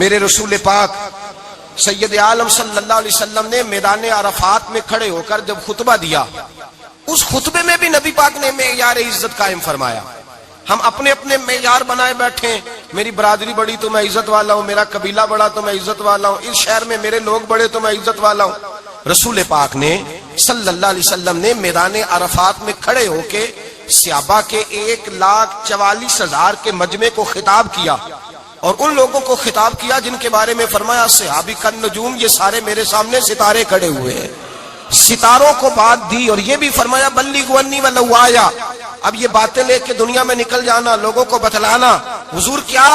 میرے رسول پاک سید عالم صلی اللہ علیہ وسلم نے میدان عرفات میں کھڑے ہو کر جب خطبہ دیا، اس خطبے میں بھی نبی پاک نے معیار عزت قائم فرمایا۔ ہم اپنے اپنے معیار بنائے بیٹھے، میری برادری بڑی تو میں عزت والا ہوں، میرا قبیلہ بڑا تو میں عزت والا ہوں، اس شہر میں میرے لوگ بڑے تو میں عزت والا ہوں۔ رسول پاک نے صلی اللہ علیہ وسلم نے میدان عرفات میں کھڑے ہو کے صحابہ کے 1,44,000 کے مجمع کو خطاب کیا، اور ان لوگوں کو خطاب کیا جن کے بارے میں فرمایا صحابی کن نجوم، یہ سارے میرے سامنے ستارے کھڑے ہوئے ہیں۔ ستاروں کو بات دی اور یہ بھی فرمایا بلغوا انی ولو آیا، اب یہ باتیں لے کے دنیا میں نکل جانا، لوگوں کو بتلانا۔ حضور کیا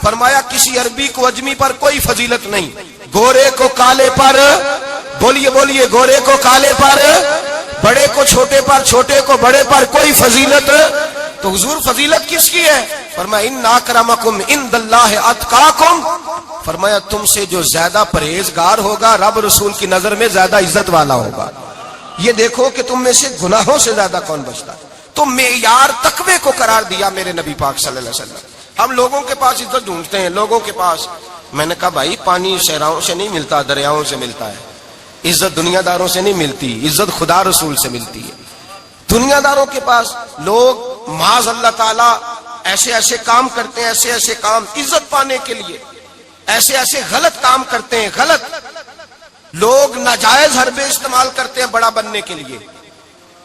فرمایا؟ کسی عربی کو اجمی پر کوئی فضیلت نہیں، گورے کو کالے پر، بولیے بولیے، گورے کو کالے پر، بڑے کو چھوٹے پر، چھوٹے کو بڑے پر کوئی فضیلت۔ تو حضور فضیلت کس کی ہے؟ فرمایا ان اکرمکم عند اللہ اتقاکم، فرمایا تم سے جو زیادہ پرہیزگار ہوگا رب رسول کی نظر میں زیادہ عزت والا ہوگا۔ یہ دیکھو کہ تم میں سے گناہوں سے زیادہ کون بچتا ہے۔ تو معیار تقوی کو قرار دیا میرے نبی پاک صلی اللہ علیہ وسلم۔ ہم لوگوں کے پاس عزت ڈھونڈتے ہیں، لوگوں کے پاس، میں نے کہا بھائی پانی صحراؤں سے نہیں ملتا، دریاؤں سے ملتا ہے۔ عزت دنیا داروں سے نہیں ملتی، عزت خدا رسول سے ملتی ہے۔ دنیا داروں کے پاس لوگ معاذ اللہ تعالی ایسے ایسے کام کرتے ہیں، ایسے ایسے کام عزت پانے کے لیے، ایسے ایسے غلط کام کرتے ہیں، غلط لوگ ناجائز حربے استعمال کرتے ہیں بڑا بننے کے لیے۔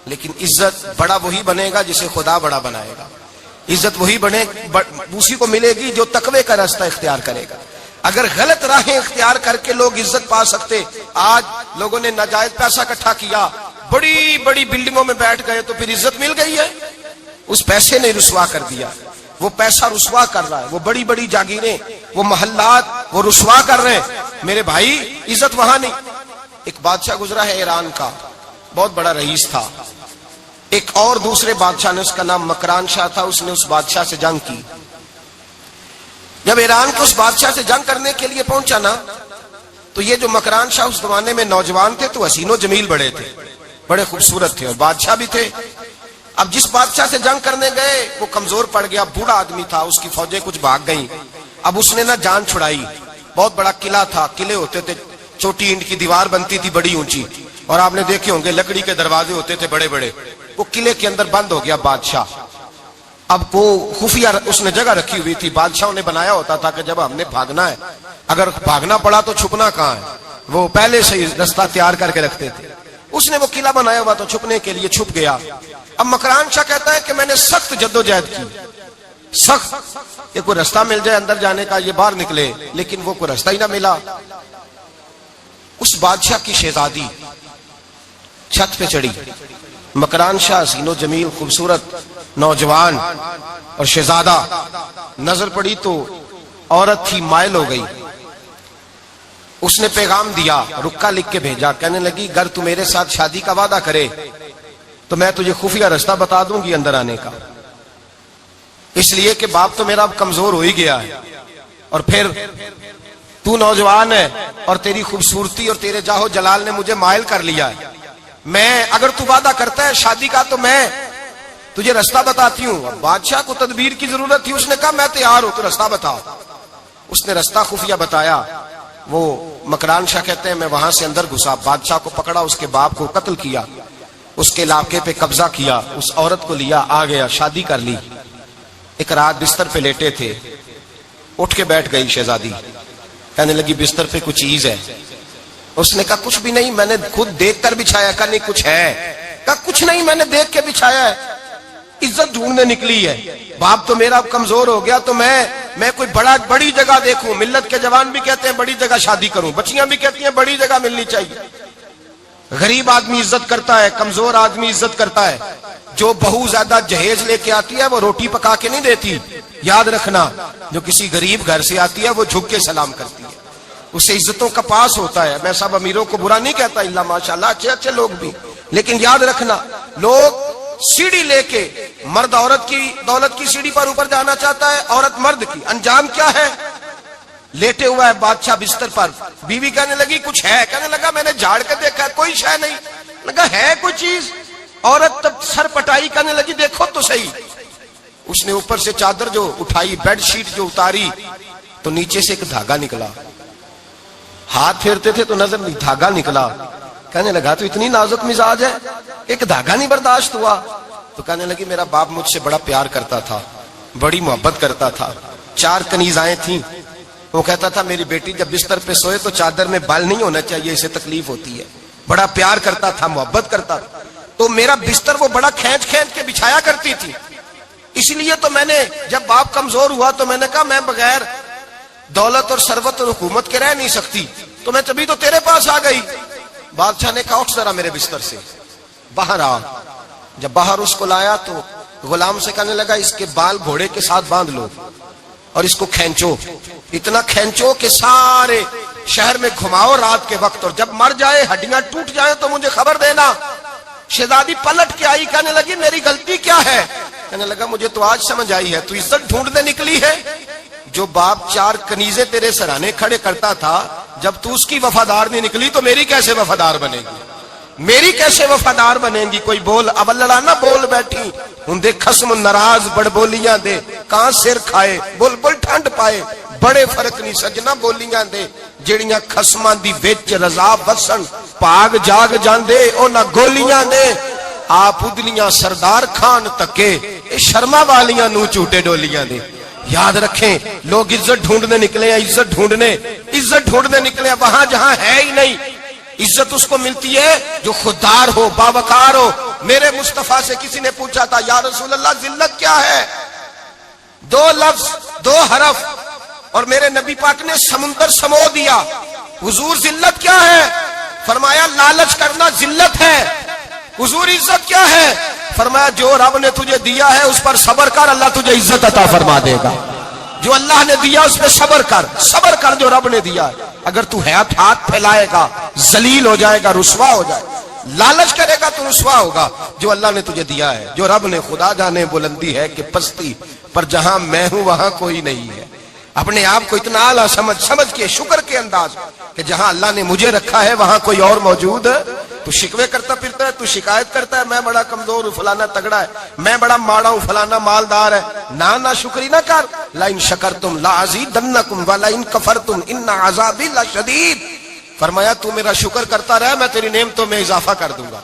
لیکن عزت بڑا وہی بنے گا جسے خدا بڑا بنائے گا، عزت وہی بنے اسی کو ملے گی جو تقوی کا راستہ اختیار کرے گا۔ اگر غلط راہیں اختیار کر کے لوگ عزت پا سکتے، آج لوگوں نے ناجائز پیسہ اکٹھا کیا، بڑی بڑی بلڈنگوں میں بیٹھ گئے تو پھر عزت مل گئی ہے؟ اس پیسے نے رسوا کر دیا، وہ پیسہ رسوا کر رہا ہے، وہ بڑی بڑی جاگیریں، وہ محلات وہ رسوا کر رہے ہیں۔ میرے بھائی عزت وہاں نہیں۔ ایک بادشاہ گزرا ہے ایران کا، بہت بڑا رئیس تھا۔ ایک اور دوسرے بادشاہ نے، اس کا نام مکران شاہ تھا، اس نے اس بادشاہ سے جنگ کی۔ جب ایران کے اس بادشاہ سے جنگ کرنے کے لیے پہنچا نا، تو یہ جو مکران شاہ اس زمانے میں نوجوان تھے تو حسین و جمیل بڑے تھے، بڑے خوبصورت تھے اور بادشاہ بھی تھے۔ اب جس بادشاہ سے جنگ کرنے گئے وہ کمزور پڑ گیا، بوڑھا آدمی تھا، اس کی فوجیں کچھ بھاگ گئیں۔ اب اس نے نا جان چھڑائی، بہت بڑا قلعہ تھا، قلعے ہوتے تھے، چھوٹی اینٹ کی دیوار بنتی تھی بڑی اونچی، اور آپ نے دیکھے ہوں گے لکڑی کے دروازے ہوتے تھے بڑے بڑے۔ وہ قلعے کے اندر بند ہو گیا بادشاہ۔ اب وہ خفیہ اس نے جگہ رکھی ہوئی تھی، بادشاہوں نے بنایا ہوتا تھا کہ جب ہم نے بھاگنا ہے، اگر بھاگنا پڑا تو چھپنا کہاں ہے، وہ پہلے سے رستہ تیار کر کے رکھتے تھے۔ اس نے وہ قلعہ بنایا ہوا تو چھپنے کے لیے چھپ گیا۔ اب مکران شاہ کہتا ہے کہ میں نے سخت جدوجہد کی، سخت، کہ کوئی رستہ مل جائے اندر جانے کا، یہ باہر نکلے، لیکن وہ کوئی رستہ ہی نہ ملا۔ اس بادشاہ کی شہزادی چھت پہ چڑھی، مکران شاہ حسین و جمیل خوبصورت نوجوان اور شہزادہ، نظر پڑی تو عورت تھی، مائل ہو گئی۔ اس نے پیغام دیا، رکا لکھ کے بھیجا، کہنے لگی اگر تو میرے ساتھ شادی کا وعدہ کرے تو میں تجھے خفیہ رستہ بتا دوں گی اندر آنے کا، اس لیے کہ باپ تو میرا اب کمزور ہو ہی گیا ہے، اور پھر تو نوجوان ہے اور تیری خوبصورتی اور تیرے جاہو جلال نے مجھے مائل کر لیا ہے، میں اگر تو وعدہ کرتا ہے شادی کا تو میں تجھے رستہ بتاتی ہوں۔ اب بادشاہ کو تدبیر کی ضرورت تھی، اس نے کہا میں تیار ہوں، تو رستہ بتا۔ اس نے رستہ خفیہ بتایا۔ وہ مکران شاہ کہتے ہیں میں وہاں سے اندر گھسا، بادشاہ کو پکڑا، اس کے باپ کو قتل کیا، اس کے علاقے پہ قبضہ کیا، اس عورت کو لیا، آ گیا، شادی کر لی۔ ایک رات بستر پہ لیٹے تھے، اٹھ کے بیٹھ گئی شہزادی، کہنے لگی بستر پہ کچھ چیز ہے۔ اس نے کہا کچھ بھی نہیں، میں نے خود دیکھ کر بچھایا۔ کہا نہیں کچھ ہے۔ کہا کچھ نہیں، میں نے دیکھ کے بچھایا ہے، عزت ڈھونڈنے نکلی ہے، باپ تو میرا اب کمزور ہو گیا، تو میں کوئی بڑی جگہ دیکھوں۔ ملت کے جوان بھی کہتے ہیں بڑی جگہ شادی کروں، بچیاں بھی کہتی ہیں بڑی جگہ ملنی چاہیے۔ غریب آدمی عزت کرتا ہے، کمزور آدمی عزت کرتا ہے۔ جو بہو زیادہ جہیز لے کے آتی ہے وہ روٹی پکا کے نہیں دیتی، یاد رکھنا، جو کسی غریب گھر سے آتی ہے وہ جھک کے سلام کرتی ہے، اس سے عزتوں کا پاس ہوتا ہے۔ میں سب امیروں کو برا نہیں کہتا، اللہ ماشاءاللہ اچھے اچھے لوگ بھی، لیکن یاد رکھنا لوگ سیڑھی لے کے، مرد عورت کی دولت کی سیڑھی پر اوپر جانا چاہتا ہے، عورت مرد کی، انجام کیا ہے؟ لیٹے ہوا ہے بادشاہ بستر پر، بیوی کہنے لگی کچھ ہے، کہنے لگا میں نے جھاڑ کے دیکھا کوئی شے نہیں، لگا ہے کوئی چیز، عورت تب سر پٹائی، کہنے لگی دیکھو تو صحیح۔ اس نے اوپر سے چادر جو اٹھائی، بیڈ شیٹ جو اتاری، تو نیچے سے ایک دھاگا نکلا, ہاتھ پھیرتے تھے تو نظر نہیں, دھاگا نکلا. کہنے لگا تو اتنی نازک مزاج ہے, ایک دھاگا نہیں برداشت ہوا. تو کہنے لگی میرا باپ مجھ سے بڑا پیار کرتا تھا, بڑی محبت کرتا تھا, 4 کنیزائیں تھیں. وہ کہتا تھا میری بیٹی جب بستر پہ سوئے تو چادر میں بال نہیں ہونا چاہیے, اسے تکلیف ہوتی ہے. بڑا پیار کرتا تھا, محبت کرتا تھا. تو میرا بستر وہ بڑا کھینچ کھینچ کے بچھایا کرتی تھی. اس لیے تو میں نے جب باپ کمزور ہوا تو میں نے کہا میں بغیر دولت اور ثروت اور حکومت کے رہ نہیں سکتی, تو میں تبھی تو تیرے پاس آ گئی. بادشاہ نے کہا اٹھ ذرا میرے بستر سے, باہر آ. جب باہر اس کو لایا تو غلام سے کہنے لگا اس کے بال گھوڑے کے ساتھ باندھ لو اور اس کو کھینچو, اتنا کھینچو کہ سارے شہر میں گھماؤ رات کے وقت, اور جب مر جائے ہڈیاں ٹوٹ جائیں تو مجھے خبر دینا. شہزادی پلٹ کے آئی, کہنے لگی میری غلطی کیا ہے؟ کہنے لگا مجھے تو آج سمجھ آئی ہے, تو عزت ڈھونڈنے نکلی ہے. جو باپ 4 کنیزیں تیرے سرانے کھڑے کرتا تھا, جب تو اس کی وفادار نہیں نکلی تو میری کیسے وفادار بنے گی, میری کیسے وفادار بنے گی؟ کوئی بول اب لڑانا بول بیٹھی ہوں دے خصم ناراض بڑ بولیاں دے, کہاں سر کھائے بول بول ٹھنڈ پائے. بڑے فرق نہیں سجنا بولیاں دے جڑیاں خصماں دی وچ رضا وسن, پاگ جاگ جاندے او نہ گولیاں دے. آپ ادلیاں سردار خان تکے اے شرما والیاں نو چوٹے ڈولیاں دے. یاد رکھیں لوگ عزت ڈھونڈنے نکلے ہیں, عزت ڈھونڈنے نکلے ہیں وہاں جہاں ہے ہی نہیں. عزت اس کو ملتی ہے جو خوددار ہو, باوقار ہو. میرے مصطفیٰ سے کسی نے پوچھا تھا یا رسول اللہ ذلت کیا ہے؟ 2 لفظ 2 حرف, اور میرے نبی پاک نے سمندر سمو دیا. حضور ذلت کیا ہے؟ فرمایا لالچ کرنا ذلت ہے. حضور عزت کیا ہے؟ فرمایا جو رب نے تجھے دیا ہے اس پر صبر کر, اللہ تجھے عزت عطا فرما دے گا. جو اللہ نے دیا اس پہ صبر کر جو رب نے دیا ہے. اگر تو ہاتھ پھیلائے گا ذلیل ہو جائے گا, رسوا ہو جائے گا. لالچ کرے گا تو رسوا ہوگا. جو اللہ نے تجھے دیا ہے, جو رب نے, خدا جانے بلندی ہے کہ پستی, پر جہاں میں ہوں وہاں کوئی نہیں ہے. اپنے آپ کو اتنا اعلیٰ سمجھ کے شکر کے انداز کہ جہاں اللہ نے مجھے رکھا ہے وہاں کوئی اور موجود. تو شکوے کرتا پھرتا ہے, تو شکایت کرتا ہے میں بڑا کمزور ہوں, فلانا تگڑا ہے, میں بڑا ماڑا ہوں, فلانا مالدار ہے. نا شکری نہ کر. لئن شکرتم لازیدنکم ولئن کفرتم ان عذابی لشدید. فرمایا تو میرا شکر کرتا رہے, میں تیری نعمتوں میں اضافہ کر دوں گا,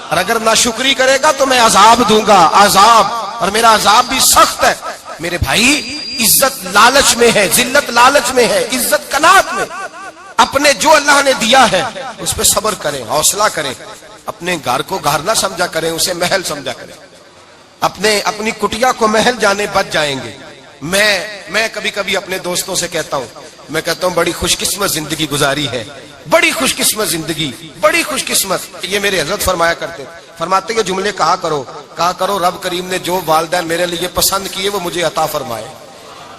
اور اگر ناشکری کرے گا تو میں عذاب دوں گا, عذاب, اور میرا عذاب بھی سخت ہے. میرے بھائی عزت لالچ میں ہے, ذلت لالچ میں ہے, عزت قناعت میں. اپنے جو اللہ نے دیا ہے اس پہ صبر کریں, حوصلہ کریں. اپنے گھر کو گھر نہ سمجھا کریں, اسے محل سمجھا کریں. اپنی کٹیا کو محل جانے بچ جائیں گے. میں کبھی کبھی اپنے دوستوں سے کہتا ہوں بڑی خوش قسمت زندگی گزاری ہے, بڑی خوش قسمت زندگی, بڑی خوش قسمت. یہ میرے حضرت فرمایا کرتے, فرماتے کہ جملے کہا کرو رب کریم نے جو والدین میرے لیے پسند کیے وہ مجھے عطا فرمائے.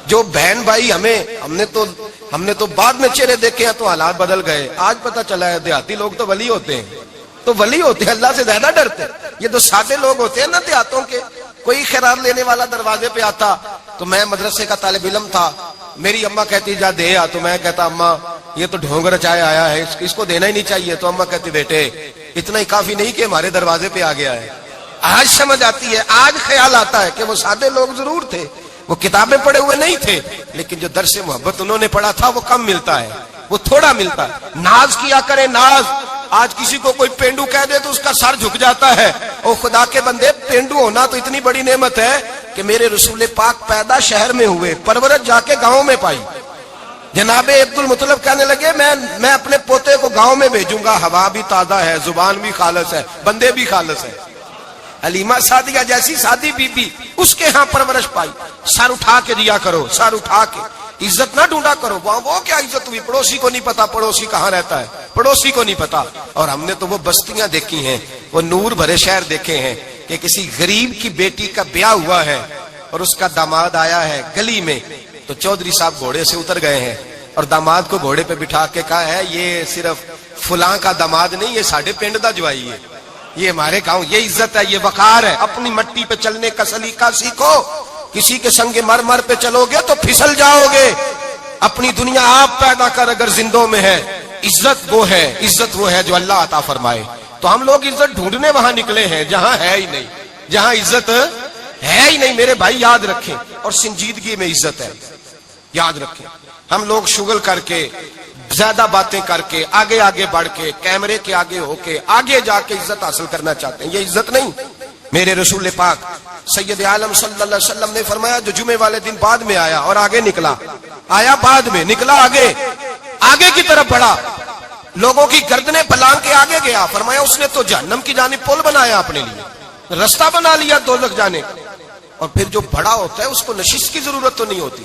جو بہن بھائی ہم نے تو بعد میں چہرے دیکھے ہیں تو حالات بدل گئے. آج پتہ چلا ہے دیہاتی لوگ تو ولی ہوتے ہیں, اللہ سے زیادہ ڈرتے ہیں. یہ تو سادے لوگ ہوتے ہیں نا دیہاتوں کے. کوئی خیرات لینے والا دروازے پہ آتا تو میں مدرسے کا طالب علم تھا, میری اماں کہتی جا دے آ, تو میں کہتا اماں یہ تو ڈھونگ رچائے آیا ہے, اس کو دینا ہی نہیں چاہیے. تو اماں کہتی بیٹے اتنا ہی کافی نہیں کہ ہمارے دروازے پہ آ گیا ہے. آج سمجھ آتی ہے, آج خیال آتا ہے کہ وہ سادے لوگ ضرور تھے, وہ کتابیں پڑھے ہوئے نہیں تھے, لیکن جو درس محبت انہوں نے پڑھا تھا وہ کم ملتا ہے, وہ تھوڑا ملتا ہے. ناز کیا کرے, ناز. آج کسی کو کوئی پینڈو کہہ دے تو اس کا سر جھک جاتا ہے. او خدا کے بندے, پینڈو ہونا تو اتنی بڑی نعمت ہے کہ میرے رسول پاک پیدا شہر میں ہوئے, پرورش جا کے گاؤں میں پائی. جناب عبد المطلب کہنے لگے میں اپنے پوتے کو گاؤں میں بھیجوں گا, ہوا بھی تازہ ہے, زبان بھی خالص ہے, بندے بھی خالص ہے. حلیمہ سعدیہ جیسی سادی بی بی, اس کے ہاں پرورش پائی. سر اٹھا کے دیا کرو, سر اٹھا کے. عزت نہ ڈھونڈا کرو, وہ کیا عزت ہوئی, پڑوسی کو نہیں پتا پڑوسی کہاں رہتا ہے, پڑوسی کو نہیں پتا. اور ہم نے تو وہ بستیاں دیکھی ہیں, وہ نور بھرے شہر دیکھے ہیں کہ کسی غریب کی بیٹی کا بیاہ ہوا ہے اور اس کا داماد آیا ہے گلی میں, تو چودھری صاحب گھوڑے سے اتر گئے ہیں اور داماد کو گھوڑے پہ بٹھا کے کہا ہے یہ صرف فلاں کا داماد نہیں, یہ ساڑھے پنڈ دا جوائی ہے, یہ ہمارے گاؤں, یہ عزت ہے, یہ وقار ہے. اپنی مٹی پہ چلنے کا سلیقہ سیکھو, کسی کے سنگ مرمر پہ چلو گے تو پھسل جاؤ گے. اپنی دنیا آپ پیدا کر اگر زندوں میں ہے. عزت وہ ہے جو اللہ عطا فرمائے. تو ہم لوگ عزت ڈھونڈنے وہاں نکلے ہیں جہاں ہے ہی نہیں, جہاں عزت ہے ہی نہیں. میرے بھائی یاد رکھیں, اور سنجیدگی میں عزت ہے, یاد رکھیں. ہم لوگ شغل کر کے زیادہ باتیں کر کے آگے آگے بڑھ کے کیمرے کے آگے ہو کے آگے جا کے عزت حاصل کرنا چاہتے ہیں. یہ عزت نہیں. میرے رسول پاک سید عالم صلی اللہ علیہ وسلم نے فرمایا جو جمعے والے دن بعد میں آیا اور آگے نکلا, آیا بعد میں, نکلا آگے, آگے کی طرف بڑھا, لوگوں کی گردنیں پلانگ کے آگے گیا, فرمایا اس نے تو جہنم کی جانب پل بنایا اپنے لیے, رستہ بنا لیا دوزخ جانے. اور پھر جو بڑا ہوتا ہے اس کو نشست کی ضرورت تو نہیں ہوتی.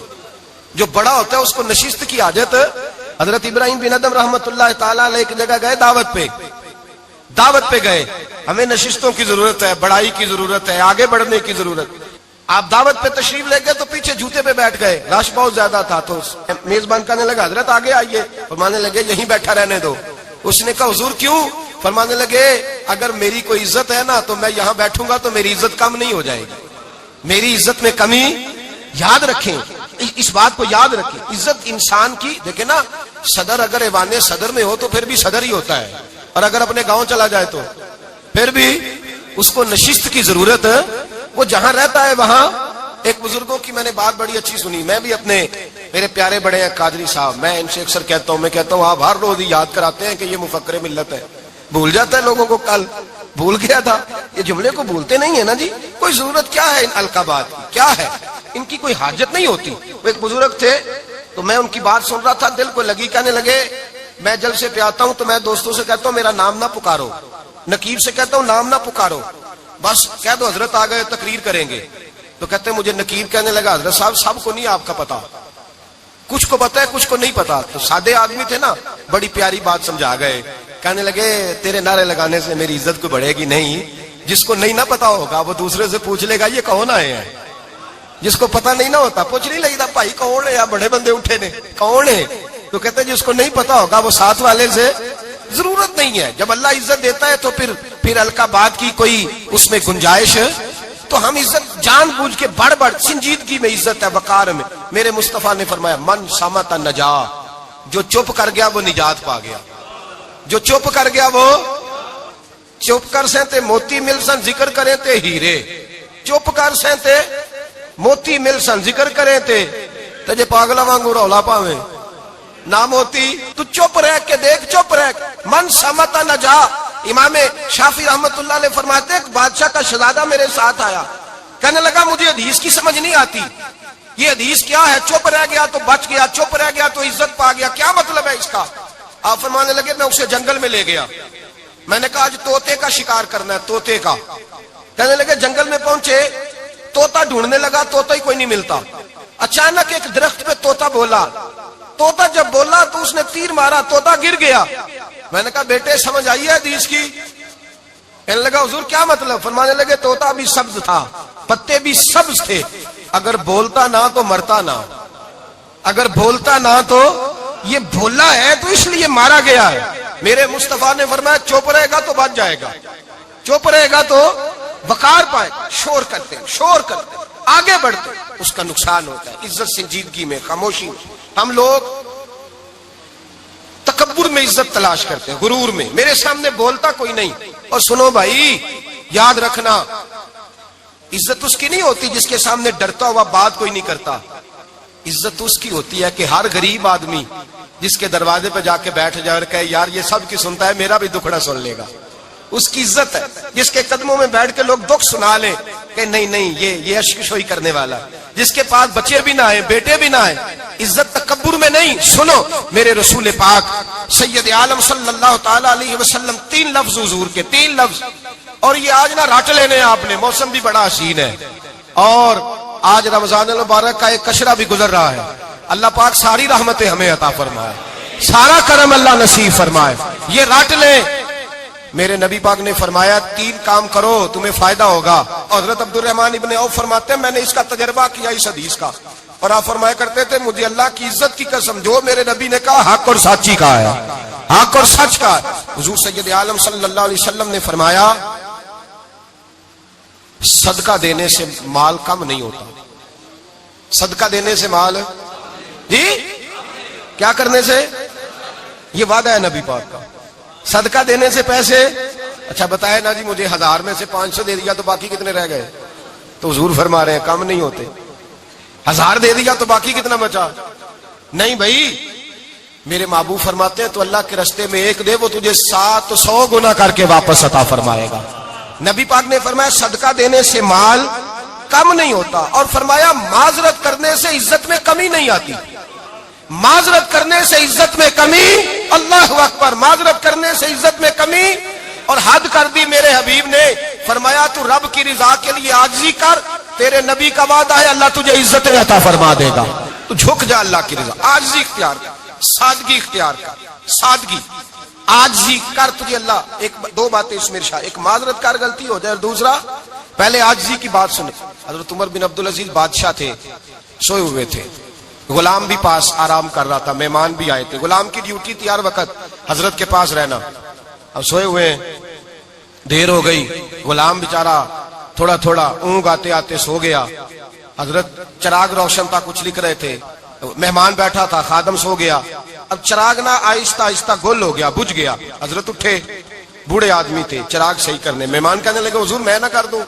جو بڑا ہوتا ہے اس کو نشست کی حاجت. حضرت ابراہیم بن ادم رحمت اللہ تعالیٰ علیہ ایک جگہ گئے دعوت پہ گئے. ہمیں نشستوں کی ضرورت ہے, بڑائی کی ضرورت ہے, آگے بڑھنے کی ضرورت. آپ دعوت پہ تشریف لے گئے تو پیچھے جوتے پہ بیٹھ گئے, رش بہت زیادہ تھا, تو میزبان کہنے لگا حضرت آگے آئیے, فرمانے لگے یہیں بیٹھا رہنے دو. اس نے کہا حضور کیوں؟ فرمانے لگے اگر میری کوئی عزت ہے نا تو میں یہاں بیٹھوں گا تو میری عزت کم نہیں ہو جائے گی, میری عزت میں کمی. یاد رکھیں, اس بات کو یاد رکھیں. عزت انسان کی, دیکھیں نا, صدر اگر ایوان صدر میں ہو تو پھر بھی صدر ہی ہوتا ہے, اور اگر اپنے گاؤں چلا جائے تو پھر بھی اس کو نشست کی ضرورت ہے. وہ جہاں رہتا ہے وہاں. ایک بزرگوں کی میں نے بات بڑی اچھی سنی. میں بھی اپنے, میرے پیارے بڑے ہیں قادری صاحب, میں ان سے اکثر کہتا ہوں, میں کہتا ہوں آپ ہر روز ہی یاد کراتے ہیں کہ یہ مفکر ملت ہے. بھول جاتا ہے لوگوں کو, کل بھول گیا تھا. یہ جملے کو بھولتے نہیں ہے نا جی. کوئی ضرورت کیا ہے ان القابات کی, کیا ہے ان کی, کوئی حاجت نہیں ہوتی. وہ ایک بزرگ تھے تو میں ان کی بات سن رہا تھا, دل کو لگی. کہنے لگے میں جلسے پہ آتا ہوں تو میں دوستوں سے کہتا ہوں میرا نام نہ پکارو, نقیب سے کہتا ہوں نام نہ پکارو, بس کہہ دو حضرت آ گئے تقریر کریں گے. تو کہتے ہیں مجھے نقیب کہنے لگا حضرت صاحب سب کو نہیں آپ کا پتا, کچھ کو پتا ہے کچھ کو نہیں پتا. تو سادے آدمی تھے نا, بڑی پیاری بات سمجھا گئے. کہنے لگے تیرے نعرے لگانے سے میری عزت کو بڑھے گی نہیں. جس کو نہیں نہ پتا ہوگا وہ دوسرے سے پوچھ لے گا یہ کون آئے ہیں. جس کو پتا نہیں نہ ہوتا پوچھ نہیں لگتا بھائی کون ہے, یا بڑے بندے اٹھے نے کون ہے. تو کہتے ہیں جس کو نہیں پتا ہوگا وہ ساتھ والے سے ضرورت نہیں ہے. جب اللہ عزت دیتا ہے تو پھر القابات کی کوئی اس میں گنجائش. تو ہم عزت جان بوجھ کے بڑھ سنجیدگی میں عزت ہے, وقار میں. میرے مصطفیٰ نے فرمایا من صمت نجا, جو چپ کر گیا وہ نجات پا گیا. جو چپ کر گیا وہ چپ کر سہتے موتی مل سن ذکر کریں تے ہیرے. چپ کر سہتے موتی مل سن ذکر کریں تے تجھے پاگلا وانگو رولا پاویں نہ موتی. تو چپ رہ کے دیکھ, چپ رہ. من صمت نجا. امام شافعی رحمت اللہ علیہ فرماتے ایک بادشاہ کا شہزادہ میرے ساتھ آیا, کہنے لگا مجھے حدیث کی سمجھ نہیں آتی, یہ حدیث کیا ہے, چپ رہ گیا تو بچ گیا, چپ رہ گیا تو عزت پا گیا, کیا مطلب ہے اس کا؟ آپ فرمانے لگے میں اسے جنگل میں لے گیا, میں نے کہا آج طوطے کا شکار کرنا ہے, طوطے کا. کہنے لگے جنگل میں پہنچے, طوطا ڈھونڈنے لگا, طوطا ہی کوئی نہیں ملتا. اچانک ایک درخت پہ طوطا بولا. طوطا جب بولا تو اس نے تیر مارا, طوطا گر گیا. میں نے کہا بیٹے سمجھ آئی ہے حدیث کی؟ کہنے لگا حضور کیا مطلب؟ فرمانے لگے طوطا بھی سبز تھا, پتے بھی سبز تھے, اگر بولتا نہ تو مرتا نہ, اگر بولتا نہ تو یہ بولا ہے تو اس لیے مارا گیا ہے. میرے مصطفیٰ نے فرمایا چپ رہے گا تو بچ جائے گا, چپ رہے گا تو وقار پائے. شور کرتے آگے بڑھتے اس کا نقصان ہوتا ہے. عزت سنجیدگی میں, خاموشی میں. ہم لوگ تکبر میں عزت تلاش کرتے ہیں, غرور میں. میرے سامنے بولتا کوئی نہیں. اور سنو بھائی یاد رکھنا, عزت اس کی نہیں ہوتی جس کے سامنے ڈرتا ہوا بات کوئی نہیں کرتا. عزت اس کی ہوتی ہے کہ ہر غریب آدمی جس کے دروازے پہ جا کے بیٹھ جائے اور کہے یار یہ سب کی سنتا ہے, میرا بھی دکھڑا سن لے گا, اس کی عزت ہے. جس کے قدموں میں بیٹھ کے لوگ دکھ سنا لیں کہ نہیں یہ اشکشوئی کرنے والا, جس کے پاس بچے بھی نہ آئے, بیٹے بھی نہ آئے. عزت تکبر میں نہیں. سنو میرے رسول پاک سید عالم صلی اللہ تعالی علیہ وسلم 3 لفظ حضور کے, 3 لفظ. اور یہ آج نہ رٹ لینے آپ نے, موسم بھی بڑا حسین ہے اور آج رمضان المبارک کا ایک کشرہ بھی گزر رہا ہے. اللہ پاک ساری رحمتیں ہمیں عطا فرمائے, سارا کرم اللہ نصیب فرمائے. یہ رٹ لیں. میرے نبی پاک نے فرمایا 3 کام کرو تمہیں فائدہ ہوگا. حضرت عبد الرحمن ابن عوف فرماتے ہیں میں نے اس کا تجربہ کیا اس حدیث کا, اور آپ فرمایا کرتے تھے مجھے اللہ کی عزت کی قسم جو میرے نبی نے کہا حق اور سچی کہا ہے, حق اور سچ کا. حضور سید عالم صلی اللہ علیہ وسلم نے فرمایا صدقہ دینے سے مال کم نہیں ہوتا. صدقہ دینے سے مال جی کیا کرنے سے, یہ وعدہ ہے نبی پاک کا. صدقہ دینے سے پیسے, اچھا بتائے نا جی مجھے 1000 میں سے 500 دے دیا تو باقی کتنے رہ گئے؟ تو حضور فرما رہے ہیں کم نہیں ہوتے. 1000 دے دیا تو باقی کتنا بچا؟ نہیں بھائی، میرے محبوب فرماتے ہیں تو اللہ کے راستے میں ایک دے، وہ تجھے 700 گنا کر کے واپس عطا فرمائے گا۔ نبی پاک نے فرمایا صدقہ دینے سے مال کم نہیں ہوتا، اور فرمایا معذرت کرنے سے عزت میں کمی نہیں آتی۔ معذرت کرنے سے عزت میں کمی، اللہ اکبر، معذرت کرنے سے عزت میں کمی، اور حد کر دی میرے حبیب نے، فرمایا تو رب کی رضا کے لیے عاجزی کر، تیرے نبی کا وعدہ ہے اللہ تجھے عزت عطا فرما دے گا۔ تو جھک جا اللہ کی رضا، عاجزی اختیار کر، سادگی اختیار کر، سادگی عاجزی کر، تجھے اللہ دو باتیں اس میں ارشاد، ایک معذرت کر غلطی ہو جائے، اور دوسرا پہلے عاجزی کی بات سنے۔ حضرت عمر بن عبدالعزیز بادشاہ تھے، سوئے ہوئے تھے، غلام بھی پاس آرام کر رہا تھا، مہمان بھی آئے تھے، غلام کی ڈیوٹی تھی ہر وقت حضرت کے پاس رہنا۔ اب سوئے ہوئے دیر ہو گئی، غلام بیچارہ تھوڑا تھوڑا اونگ آتے آتے سو گیا۔ حضرت چراغ روشن تھا، کچھ لکھ رہے تھے، مہمان بیٹھا تھا، خادم سو گیا۔ اب چراغ نہ آہستہ آہستہ گل ہو گیا، بجھ گیا۔ حضرت اٹھے، بوڑھے آدمی تھے، چراغ صحیح کرنے، مہمان کہنے لگے حضور میں نہ کر دوں،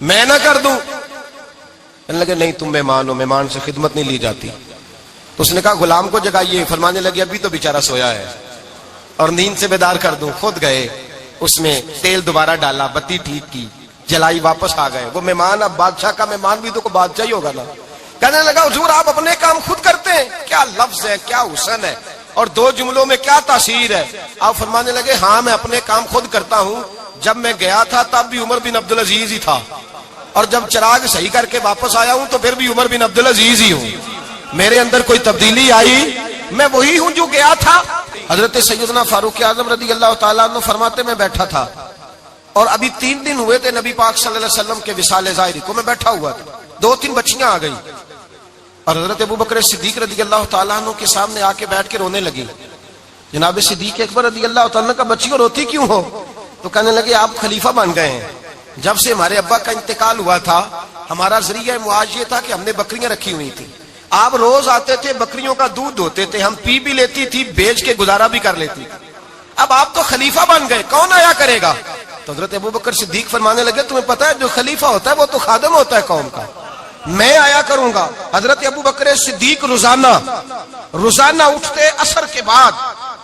میں نہ کر دوں۔ کہنے لگے نہیں تم مہمان ہو، مہمان سے خدمت نہیں لی جاتی۔ تو اس نے کہا غلام کو جگائیے، فرمانے لگے ابھی تو بیچارہ سویا ہے اور نیند سے بیدار کر دوں۔ خود گئے، اس میں تیل دوبارہ ڈالا، بتی ٹھیک کی، جلائی، واپس آ گئے۔ وہ مہمان، اب بادشاہ کا مہمان بھی تو کوئی بادشاہ ہی ہوگا نا۔ کہنے لگا حضور آپ اپنے کام خود کرتے ہیں، کیا لفظ ہے، کیا حسن ہے، اور دو جملوں میں کیا تاثیر ہے۔ آپ فرمانے لگے ہاں میں اپنے کام خود کرتا ہوں، جب میں گیا تھا تب بھی عمر بن عبدالعزیز ہی تھا، اور جب چراغ صحیح کر کے واپس آیا ہوں تو پھر بھی عمر بن عبدالعزیز ہی ہوں، میرے اندر کوئی تبدیلی آئی، میں وہی ہوں جو گیا تھا۔ حضرت سیدنا فاروق اعظم رضی اللہ تعالیٰ عنہ فرماتے میں بیٹھا تھا، اور ابھی 3 دن ہوئے تھے نبی پاک صلی اللہ علیہ وسلم کے وصال ظاہری کو، میں بیٹھا ہوا تھا، 2-3 بچیاں آ گئی، اور حضرت ابوبکر صدیق رضی اللہ تعالیٰ عنہ کے سامنے آ کے بیٹھ کے رونے لگی۔ جناب صدیق اکبر رضی اللہ تعالیٰ عنہ کا بچیوں روتی کیوں ہو؟ تو کہنے لگے آپ خلیفہ بن گئے ہیں، جب سے ہمارے ابا کا انتقال ہوا تھا ہمارا ذریعہ معاش یہ تھا کہ ہم نے بکریاں رکھی ہوئی تھی، آپ روز آتے تھے، بکریوں کا دودھ دھوتے تھے، ہم پی بھی لیتی تھی، بیچ کے گزارا بھی کر لیتی تھی، اب آپ تو خلیفہ بن گئے، کون آیا کرے گا؟ تو حضرت ابوبکر صدیق فرمانے لگے تمہیں پتہ ہے جو خلیفہ ہوتا ہے وہ تو خادم ہوتا ہے قوم کا، میں آیا کروں گا۔ حضرت ابوبکر صدیق روزانہ اٹھتے عصر کے بعد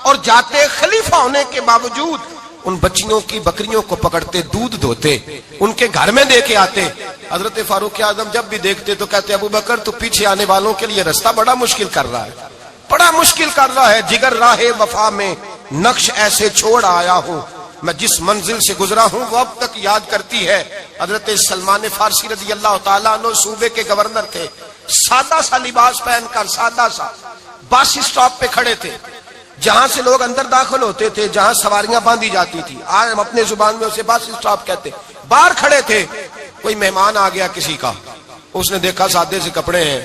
اور جاتے، خلیفہ ہونے کے باوجود ان بچیوں کی بکریوں کو پکڑتے، دودھ دھوتے، ان کے گھر میں دے کے آتے۔ حضرت فاروق اعظم جب بھی دیکھتے تو کہتے ابوبکر تو پیچھے آنے والوں کے لیے راستہ بڑا مشکل کر رہا ہے، بڑا مشکل کر رہا ہے، جگر راہ وفا میں نقش ایسے چھوڑ آیا ہوں، میں جس منزل سے گزرا ہوں وہ اب تک یاد کرتی ہے۔ حضرت سلمان فارسی رضی اللہ تعالیٰ عنہ صوبے کے گورنر تھے، سادہ سا لباس پہن کر، سادہ سا، بس اسٹاپ پہ کھڑے تھے، جہاں سے لوگ اندر داخل ہوتے تھے، جہاں سواریاں باندھی جاتی تھی، آج ہم اپنے زبان میں اسے بس اسٹاپ کہتے، باہر کھڑے تھے۔ کوئی مہمان آ گیا کسی کا، اس نے دیکھا سادے سے کپڑے ہیں،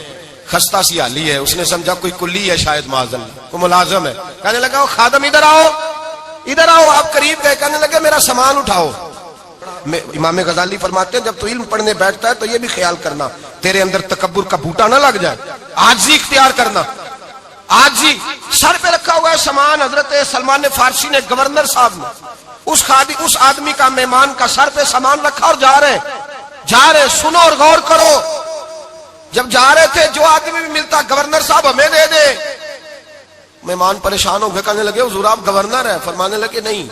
خستہ سی حالی ہے، اس نے سمجھا کوئی کلی ہے، شاید معاذ اللہ کوئی ملازم ہے، کہنے لگا خادم ادھر آؤ، ادھر آؤ۔ آپ قریب گئے، کہنے لگے میرا سامان اٹھاؤ۔ امام غزالی فرماتے ہیں جب تو علم پڑھنے بیٹھتا ہے تو یہ بھی خیال کرنا تیرے اندر تکبر کا بوٹا نہ لگ جائے، عاجزی اختیار کرنا، عاجزی۔ سر پہ رکھا ہوا ہے سامان، حضرت سلمان فارسی نے، گورنر صاحب نے، اس آدمی کا، مہمان کا سر پہ سامان رکھا اور جا رہے، سنو اور غور کرو، جب جا رہے تھے جو آدمی بھی ملتا گورنر صاحب ہمیں دے دے، مہمان پریشان ہو گئے، کہنے لگے حضور آپ گورنر ہیں؟ فرمانے لگے نہیں،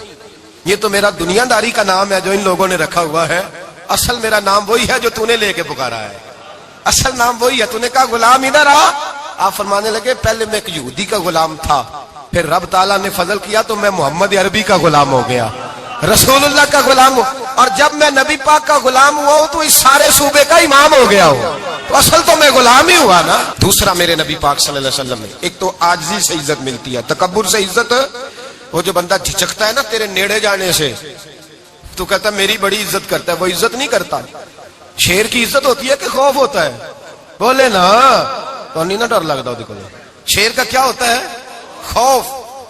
یہ تو میرا دنیا داری کا نام ہے جو ان لوگوں نے رکھا ہوا ہے، اصل میرا نام وہی ہے جو تو نے لے کے پکارا ہے، اصل نام وہی ہے۔ تو نے کہا غلام ادھر آ، آپ فرمانے لگے پہلے میں ایک یہودی کا غلام تھا، پھر رب تعالیٰ نے فضل کیا تو میں محمد عربی کا غلام ہو گیا، رسول اللہ کا غلام ہوں، اور جب میں نبی پاک کا غلام ہوا ہوں تو اس سارے صوبے کا امام ہو گیا ہوں، تو اصل تو میں غلام ہی ہوا نا۔ دوسرا میرے نبی پاک صلی اللہ علیہ وسلم نے، ایک تو عاجزی سے عزت ملتی ہے، تکبر سے عزت، وہ جو بندہ جھجکتا ہے نا تیرے نیڑے جانے سے، تو کہتا ہے میری بڑی عزت کرتا ہے، وہ عزت نہیں کرتا۔ شیر کی عزت ہوتی ہے کہ خوف ہوتا ہے؟ بولے نا، تو نہیں نہ ڈر لگتا دیکھو، شیر کا کیا ہوتا ہے؟ خوف،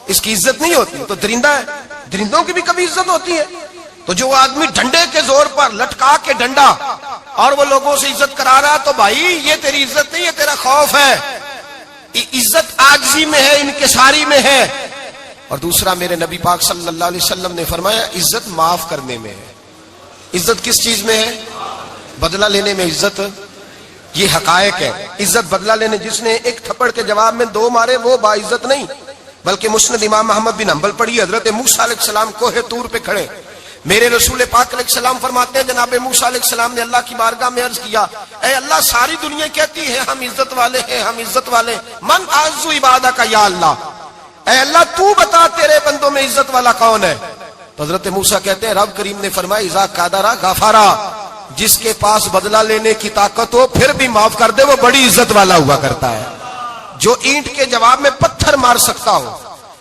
اس کی عزت نہیں ہوتی۔ تو درندہ ہے، درندوں کی بھی کبھی عزت ہوتی ہے؟ تو جو آدمی ڈنڈے کے زور پر لٹکا کے ڈنڈا اور وہ لوگوں سے عزت کرا رہا، تو بھائی یہ تیری عزت نہیں ہے، تیرا خوف ہے۔ عزت عاجزی میں ہے، انکساری میں ہے۔ اور دوسرا میرے نبی پاک صلی اللہ علیہ وسلم نے فرمایا عزت معاف کرنے میں ہے۔ عزت کس چیز میں ہے؟ بدلہ لینے میں عزت یہ حقائق ہے. عزت بدلہ لینے جس نے ایک تھپڑ کے جواب میں 2 مارے وہ باعزت نہیں، بلکہ مسند امام محمد بن حنبل پڑھی. حضرت موسیٰ علیہ السلام کوہ طور پہ کھڑے، میرے رسول پاک علیہ السلام فرماتے ہیں جناب موسیٰ علیہ السلام نے اللہ کی بارگاہ میں عرض کیا، اے اللہ ساری دنیا کہتی ہے ہم عزت والے ہیں، ہم عزت والے، من اعز عبادک یا اللہ، اے اللہ تو بتا تیرے بندوں میں عزت والا کون ہے؟ تو حضرت موسیٰ کہتے ہیں رب کریم نے فرمایا اذا قادرا غفارا، جس کے پاس بدلہ لینے کی طاقت ہو پھر بھی معاف کر دے وہ بڑی عزت والا ہوا کرتا ہے. جو اینٹ کے جواب میں پتھر مار سکتا ہو،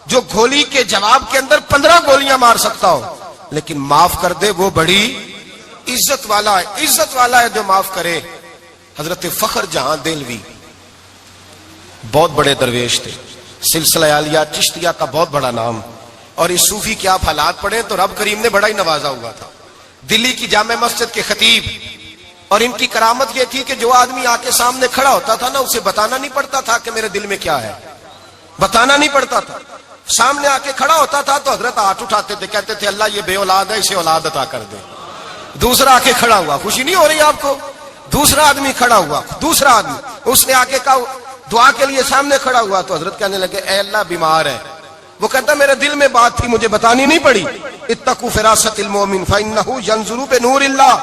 جو گولی کے جواب کے اندر 15 گولیاں مار سکتا ہو لیکن معاف کر دے وہ بڑی عزت والا ہے. عزت والا ہے جو معاف کرے. حضرت فخر جہاں دہلوی بہت بڑے درویش تھے، سلسلہ عالیہ چشتیہ کا بہت بڑا نام، اور اس صوفی کے آپ حالات پڑھیں تو رب کریم نے بڑا ہی نوازا ہوا تھا. دلی کی جامع مسجد کے خطیب، اور ان کی کرامت یہ تھی کہ جو آدمی آ کے سامنے کھڑا ہوتا تھا نا اسے بتانا نہیں پڑتا تھا کہ میرے دل میں کیا ہے، بتانا نہیں پڑتا تھا. سامنے آ کے کھڑا ہوتا تھا تو حضرت ہاتھ اٹھاتے تھے، کہتے تھے اللہ یہ بے اولاد ہے اسے اولاد عطا کر دے. دوسرا آ کے کھڑا ہوا، خوشی نہیں ہو رہی آپ کو؟ دوسرا آدمی کھڑا ہوا، دوسرا آدمی اس نے آ کے کہا دعا کے لیے سامنے کھڑا ہوا تو حضرت کہنے لگے اے اللہ بیمار ہے. وہ کہتا میرے دل میں بات تھی مجھے بتانی نہیں پڑی. اتقوا فراست المومن فانه ينظر بنور اللہ،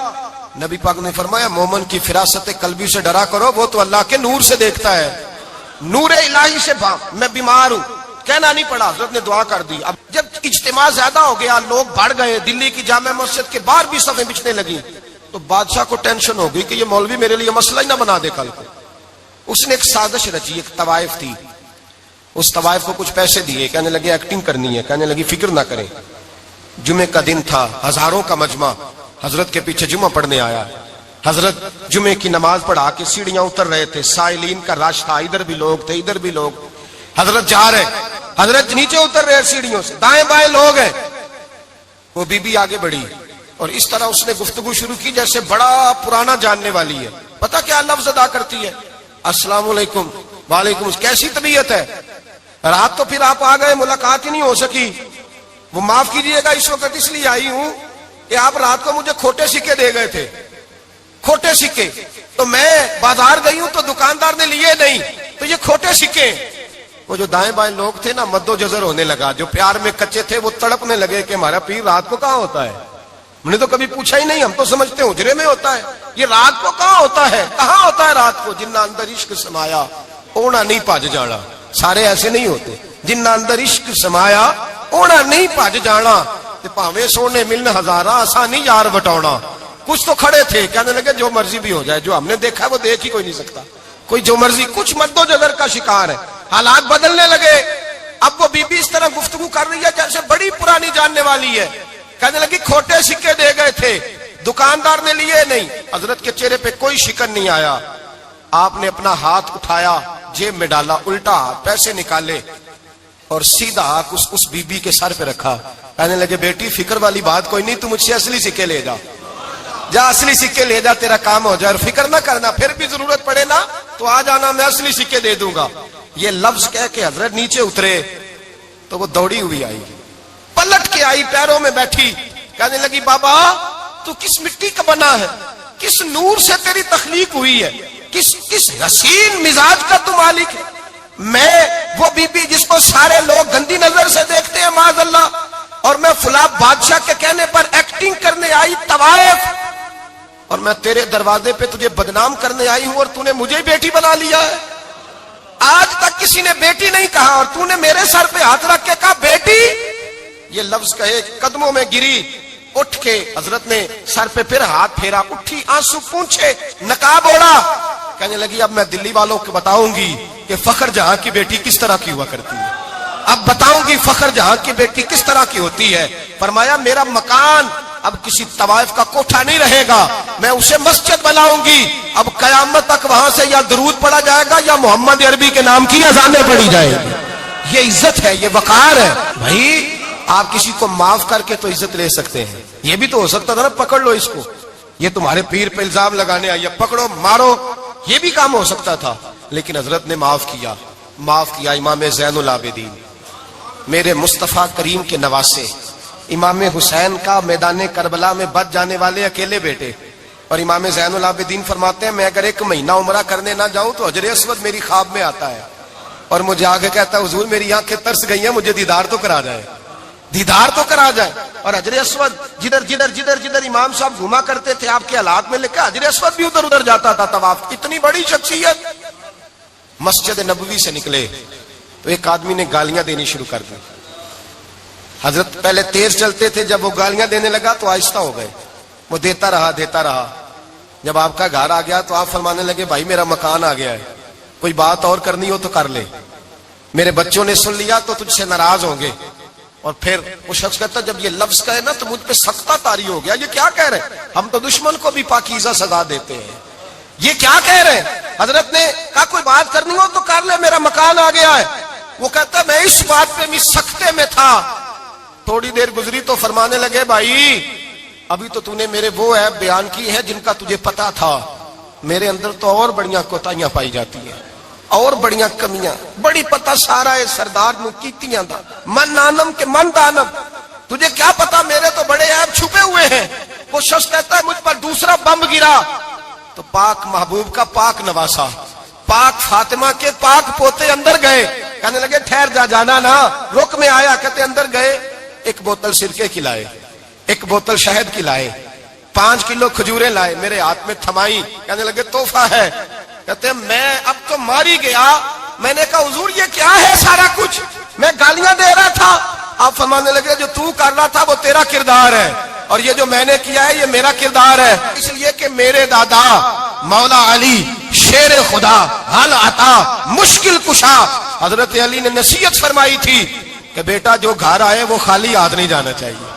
نبی پاک نے فرمایا مومن کی فراست قلبی سے ڈرا کرو، وہ تو اللہ کے نور سے دیکھتا ہے. نور الہی سے میں بیمار ہوں کہنا نہیں پڑا، حضرت نے دعا کر دی. اب جب اجتماع زیادہ ہو گیا، لوگ بڑھ گئے، دلی کی جامع مسجد کے باہر بھی صفیں بچھنے لگی، تو بادشاہ کو ٹینشن ہو گئی کہ یہ مولوی میرے لیے مسئلہ ہی نہ بنا دے کل کو. اس نے ایک سازش رچی، ایک طوائف تھی، اس طوائف کو کچھ پیسے دیے، کہنے لگے ایکٹنگ کرنی ہے، کہنے لگی فکر نہ کریں. جمعے کا دن تھا، ہزاروں کا مجمع حضرت کے پیچھے جمعہ پڑھنے آیا. حضرت جمعے کی نماز پڑھا کے سیڑھیاں اتر رہے تھے، سائلین کا رش تھا، ادھر بھی لوگ تھے ادھر بھی لوگ. حضرت جا رہے، حضرت نیچے اتر رہے سیڑھیوں سے، دائیں بائیں لوگ ہیں. وہ بی بی آگے بڑھی اور اس طرح اس نے گفتگو شروع کی جیسے بڑا پرانا جاننے والی ہے. پتہ کیا لفظ ادا کرتی ہے؟ السلام علیکم. وعلیکم. کیسی طبیعت ہے؟ رات تو پھر آپ آ گئے، ملاقات ہی نہیں ہو سکی. وہ معاف کیجئے گا اس وقت اس لیے آئی ہوں کہ آپ رات کو مجھے کھوٹے سکے دے گئے تھے، کھوٹے سکے، تو میں بازار گئی ہوں تو دکاندار نے لیے نہیں، تو یہ کھوٹے سکے. وہ جو دائیں بائیں لوگ تھے نا مد و جزر ہونے لگا، جو پیار میں کچے تھے وہ تڑپنے لگے کہ ہمارا پیر رات کو کہاں ہوتا ہے. ہم نے تو کبھی پوچھا ہی نہیں، ہم تو سمجھتے ہیں حجرے میں ہوتا ہے، یہ رات کو کہاں ہوتا ہے، کہاں ہوتا ہے رات کو. جنہ اندر عشق سمایا اونا نہیں پج جانا. سارے ایسے نہیں ہوتے. جنہ اندر عشق سمایا اونا نہیں پج جانا، تے پاویں سونے ملن ہزاراں آسانی یار بٹاونا. کچھ تو کھڑے تھے کہنے لگے جو مرضی بھی ہو جائے، جو ہم نے دیکھا وہ دیکھ ہی کوئی نہیں سکتا، کوئی جو مرضی. کچھ مد و جزر کا شکار ہے. حالات بدلنے لگے. اب وہ بی بی اس طرح گفتگو کر رہی ہے جیسے بڑی پرانی جاننے والی ہے. کہنے لگی کھوٹے سکے دے گئے تھے، دکاندار نے لیے نہیں. حضرت کے چہرے پہ کوئی شکن نہیں آیا. آپ نے اپنا ہاتھ اٹھایا، جیب میں ڈالا، الٹا ہاتھ، پیسے نکالے اور سیدھا ہاتھ اس بی بی کے سر پہ رکھا. کہنے لگے بیٹی فکر والی بات کوئی نہیں، تو مجھ سے اصلی سکے لے جا، جا اصلی سکے لے جا، تیرا کام ہو جائے. اور فکر نہ کرنا، پھر بھی ضرورت پڑے نا تو آ جانا، میں اصلی سکے دے دوں گا. یہ لفظ کہہ کے حضرت نیچے اترے تو وہ دوڑی ہوئی آئی، پلٹ کے آئی، پیروں میں بیٹھی. کہنے لگی بابا تو کس مٹی کا بنا ہے، کس نور سے تیری تخلیق ہوئی ہے، کس حسین مزاج کا تو مالک ہے. میں وہ بی بی جس کو سارے لوگ گندی نظر سے دیکھتے ہیں معاذ اللہ، اور میں فلاں بادشاہ کے کہنے پر ایکٹنگ کرنے آئی طوائف، اور میں تیرے دروازے پہ تجھے بدنام کرنے آئی ہوں اور تو نے مجھے بیٹی بنا لیا ہے. آج تک کسی نے بیٹی نہیں کہا اور تو نے میرے سر پہ ہاتھ رکھ کے کہا بیٹی. یہ لفظ کہے قدموں میں گری، اٹھ کے حضرت نے سر پہ پھر ہاتھ پھیرا، اٹھی، آنسو پونچھے، نقاب اوڑا. کہنے لگی اب میں دلی والوں کو بتاؤں گی کہ فخر جہاں کی بیٹی کس طرح کی ہوا کرتی ہے، اب بتاؤں گی فخر جہاں کی بیٹی کس طرح کی ہوتی ہے. فرمایا میرا مکان اب کسی طوائف کا کوٹھا نہیں رہے گا، میں اسے مسجد بناؤں گی. اب قیامت تک وہاں سے یا درود پڑھا جائے گا یا محمد عربی کے نام کی اذانیں پڑھی جائے گی. یہ عزت ہے، یہ وقار ہے. بھائی آپ کسی کو معاف کر کے تو عزت لے سکتے ہیں. یہ بھی تو ہو سکتا تھا نا پکڑ لو اس کو، یہ تمہارے پیر پہ الزام لگانے آئی، پکڑو مارو، یہ بھی کام ہو سکتا تھا. لیکن حضرت نے معاف کیا، معاف کیا. امام زین العابدین میرے مصطفیٰ کریم کے نواسے، امام حسین کا میدان کربلا میں بچ جانے والے اکیلے بیٹے، اور امام زین العابدین فرماتے ہیں میں اگر 1 مہینہ عمرہ کرنے نہ جاؤں تو حجر اسود میری خواب میں آتا ہے اور مجھے آگے کہتا ہے حضور میری آنکھیں ترس گئی ہیں، مجھے دیدار تو کرا جائے، دیدار تو کرا جائے۔ اور حجر اسود جدھر امام صاحب گھوما کرتے تھے آپ کے حالات میں لکھا حجر اسود بھی ادھر جاتا تھا طواف۔ اتنی بڑی شخصیت۔ مسجد نبوی سے نکلے تو ایک آدمی نے گالیاں دینی شروع کر دی۔ حضرت پہلے تیز چلتے تھے، جب وہ گالیاں دینے لگا تو آہستہ ہو گئے، وہ دیتا رہا۔ جب آپ کا گھر آ گیا تو آپ فرمانے لگے بھائی میرا مکان آ گیا ہے، کوئی بات اور کرنی ہو تو کر لے، میرے بچوں نے سن لیا تو تجھ سے ناراض ہوں گے۔ اور پھر وہ شخص کہتا جب یہ لفظ کہے نا تو مجھ پہ سختہ طاری ہو گیا، یہ کیا کہہ رہے ہیں؟ ہم تو دشمن کو بھی پاکیزہ سزا دیتے ہیں، یہ کیا کہہ رہے ہیں؟ حضرت نے کہا کوئی بات کرنی ہو تو کر لے، میرا مکان آ گیا ہے۔ وہ کہتا میں اس بات پہ بھی سختے میں تھا۔ تھوڑی دیر گزری تو فرمانے لگے بھائی ابھی تو تو نے میرے وہ عیب بیان کی ہے جن کا تجھے پتا تھا، میرے اندر تو اور بڑیاں کوتاہیاں پائی جاتی ہیں، اور بڑیاں کمیاں، بڑی پتا سارا ہے سردار نو کیتیاں دا من نانم کے من دانم، تجھے کیا پتا میرے تو بڑے عیب چھپے ہوئے ہیں۔ وہ شخص کہتا ہے مجھ پر دوسرا بم گرا تو پاک محبوب کا پاک نواسا، پاک فاطمہ کے پاک پوتے اندر گئے، کہنے لگے ٹھہر جا، جانا نا، رک میں آیا۔ کہتے اندر گئے، 1 بوتل سرکے کی لائے، 1 بوتل شہد کی لائے، 5 کلو کھجوریں لائے، میرے ہاتھ میں تھمائی، کہنے لگے تحفہ ہے۔ کہتے ہیں میں اب تو ماری گیا، میں نے کہا حضور یہ کیا ہے سارا کچھ، میں گالیاں دے رہا تھا۔ آپ فرمانے لگے جو تو کر رہا تھا وہ تیرا کردار ہے اور یہ جو میں نے کیا ہے یہ میرا کردار ہے، اس لیے کہ میرے دادا مولا علی شیر خدا حل عطا مشکل کشا، حضرت علی نے نصیحت فرمائی تھی کہ بیٹا جو گھر آئے وہ خالی ہاتھ نہیں جانا چاہیے،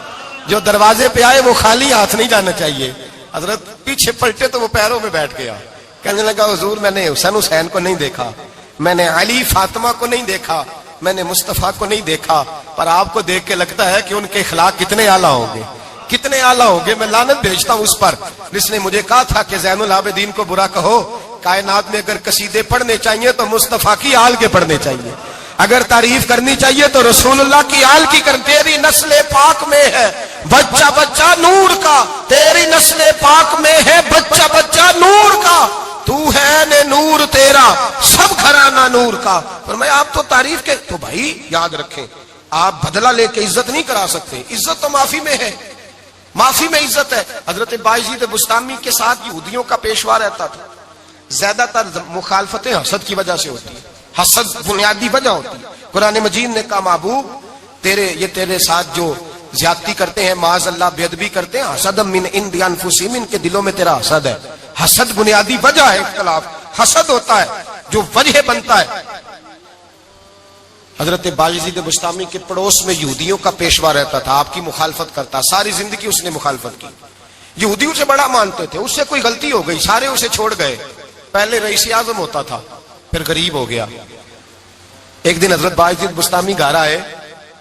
جو دروازے پہ آئے وہ خالی ہاتھ نہیں جانا چاہیے۔ حضرت پیچھے پلٹے تو وہ پیروں میں بیٹھ گیا، کہنے لگا حضور میں نے حسین کو نہیں دیکھا، میں نے علی فاطمہ کو نہیں دیکھا، میں نے مصطفیٰ کو نہیں دیکھا، پر آپ کو دیکھ کے لگتا ہے کہ ان کے اخلاق کتنے اعلیٰ ہوں گے، کتنے اعلیٰ ہوں گے۔ میں لعنت بھیجتا ہوں اس پر جس نے مجھے کہا تھا کہ زین العابدین کو برا کہو، کائنات میں اگر قصیدے پڑھنے چاہیے تو مصطفیٰ کی آل کے پڑھنے چاہیے، اگر تعریف کرنی چاہیے تو رسول اللہ کی آل کی کر۔ تیری نسل پاک میں ہے بچہ بچہ نور کا، تیری نسل پاک میں ہے بچہ بچہ نور کا، تو ہے نے نور تیرا سب گھرانہ نور کا۔ فرمایا آپ تو تعریف کے، تو بھائی یاد رکھیں آپ بدلہ لے کے عزت نہیں کرا سکتے، عزت تو معافی میں ہے، معافی میں عزت ہے۔ حضرت بایزید بستامی کے ساتھ یہودیوں کا پیشوا رہتا تھا، زیادہ تر مخالفتیں حسد کی وجہ سے ہوتی ہیں، حسد بنیادی وجہ ہوتی ہے۔ قرآن مجید نے کہا محبوب تیرے ساتھ جو زیادتی کرتے ہیں، معاذ اللہ بے ادبی کرتے ہیں، حسد من عند انفسہم، ان کے دلوں میں تیرا حسد ہے۔ حسد بنیادی وجہ ہے اختلاف، حسد ہوتا ہے جو وجہ بنتا ہے۔ حضرت بایزید بستامی کے پڑوس میں یہودیوں کا پیشوا رہتا تھا، آپ کی مخالفت کرتا، ساری زندگی اس نے مخالفت کی، یہودی اسے بڑا مانتے تھے، اس سے کوئی غلطی ہو گئی سارے اسے چھوڑ گئے، پہلے رئیس اعظم ہوتا تھا پھر غریب ہو گیا۔ ایک دن حضرت بایزید بستامی گھر آئے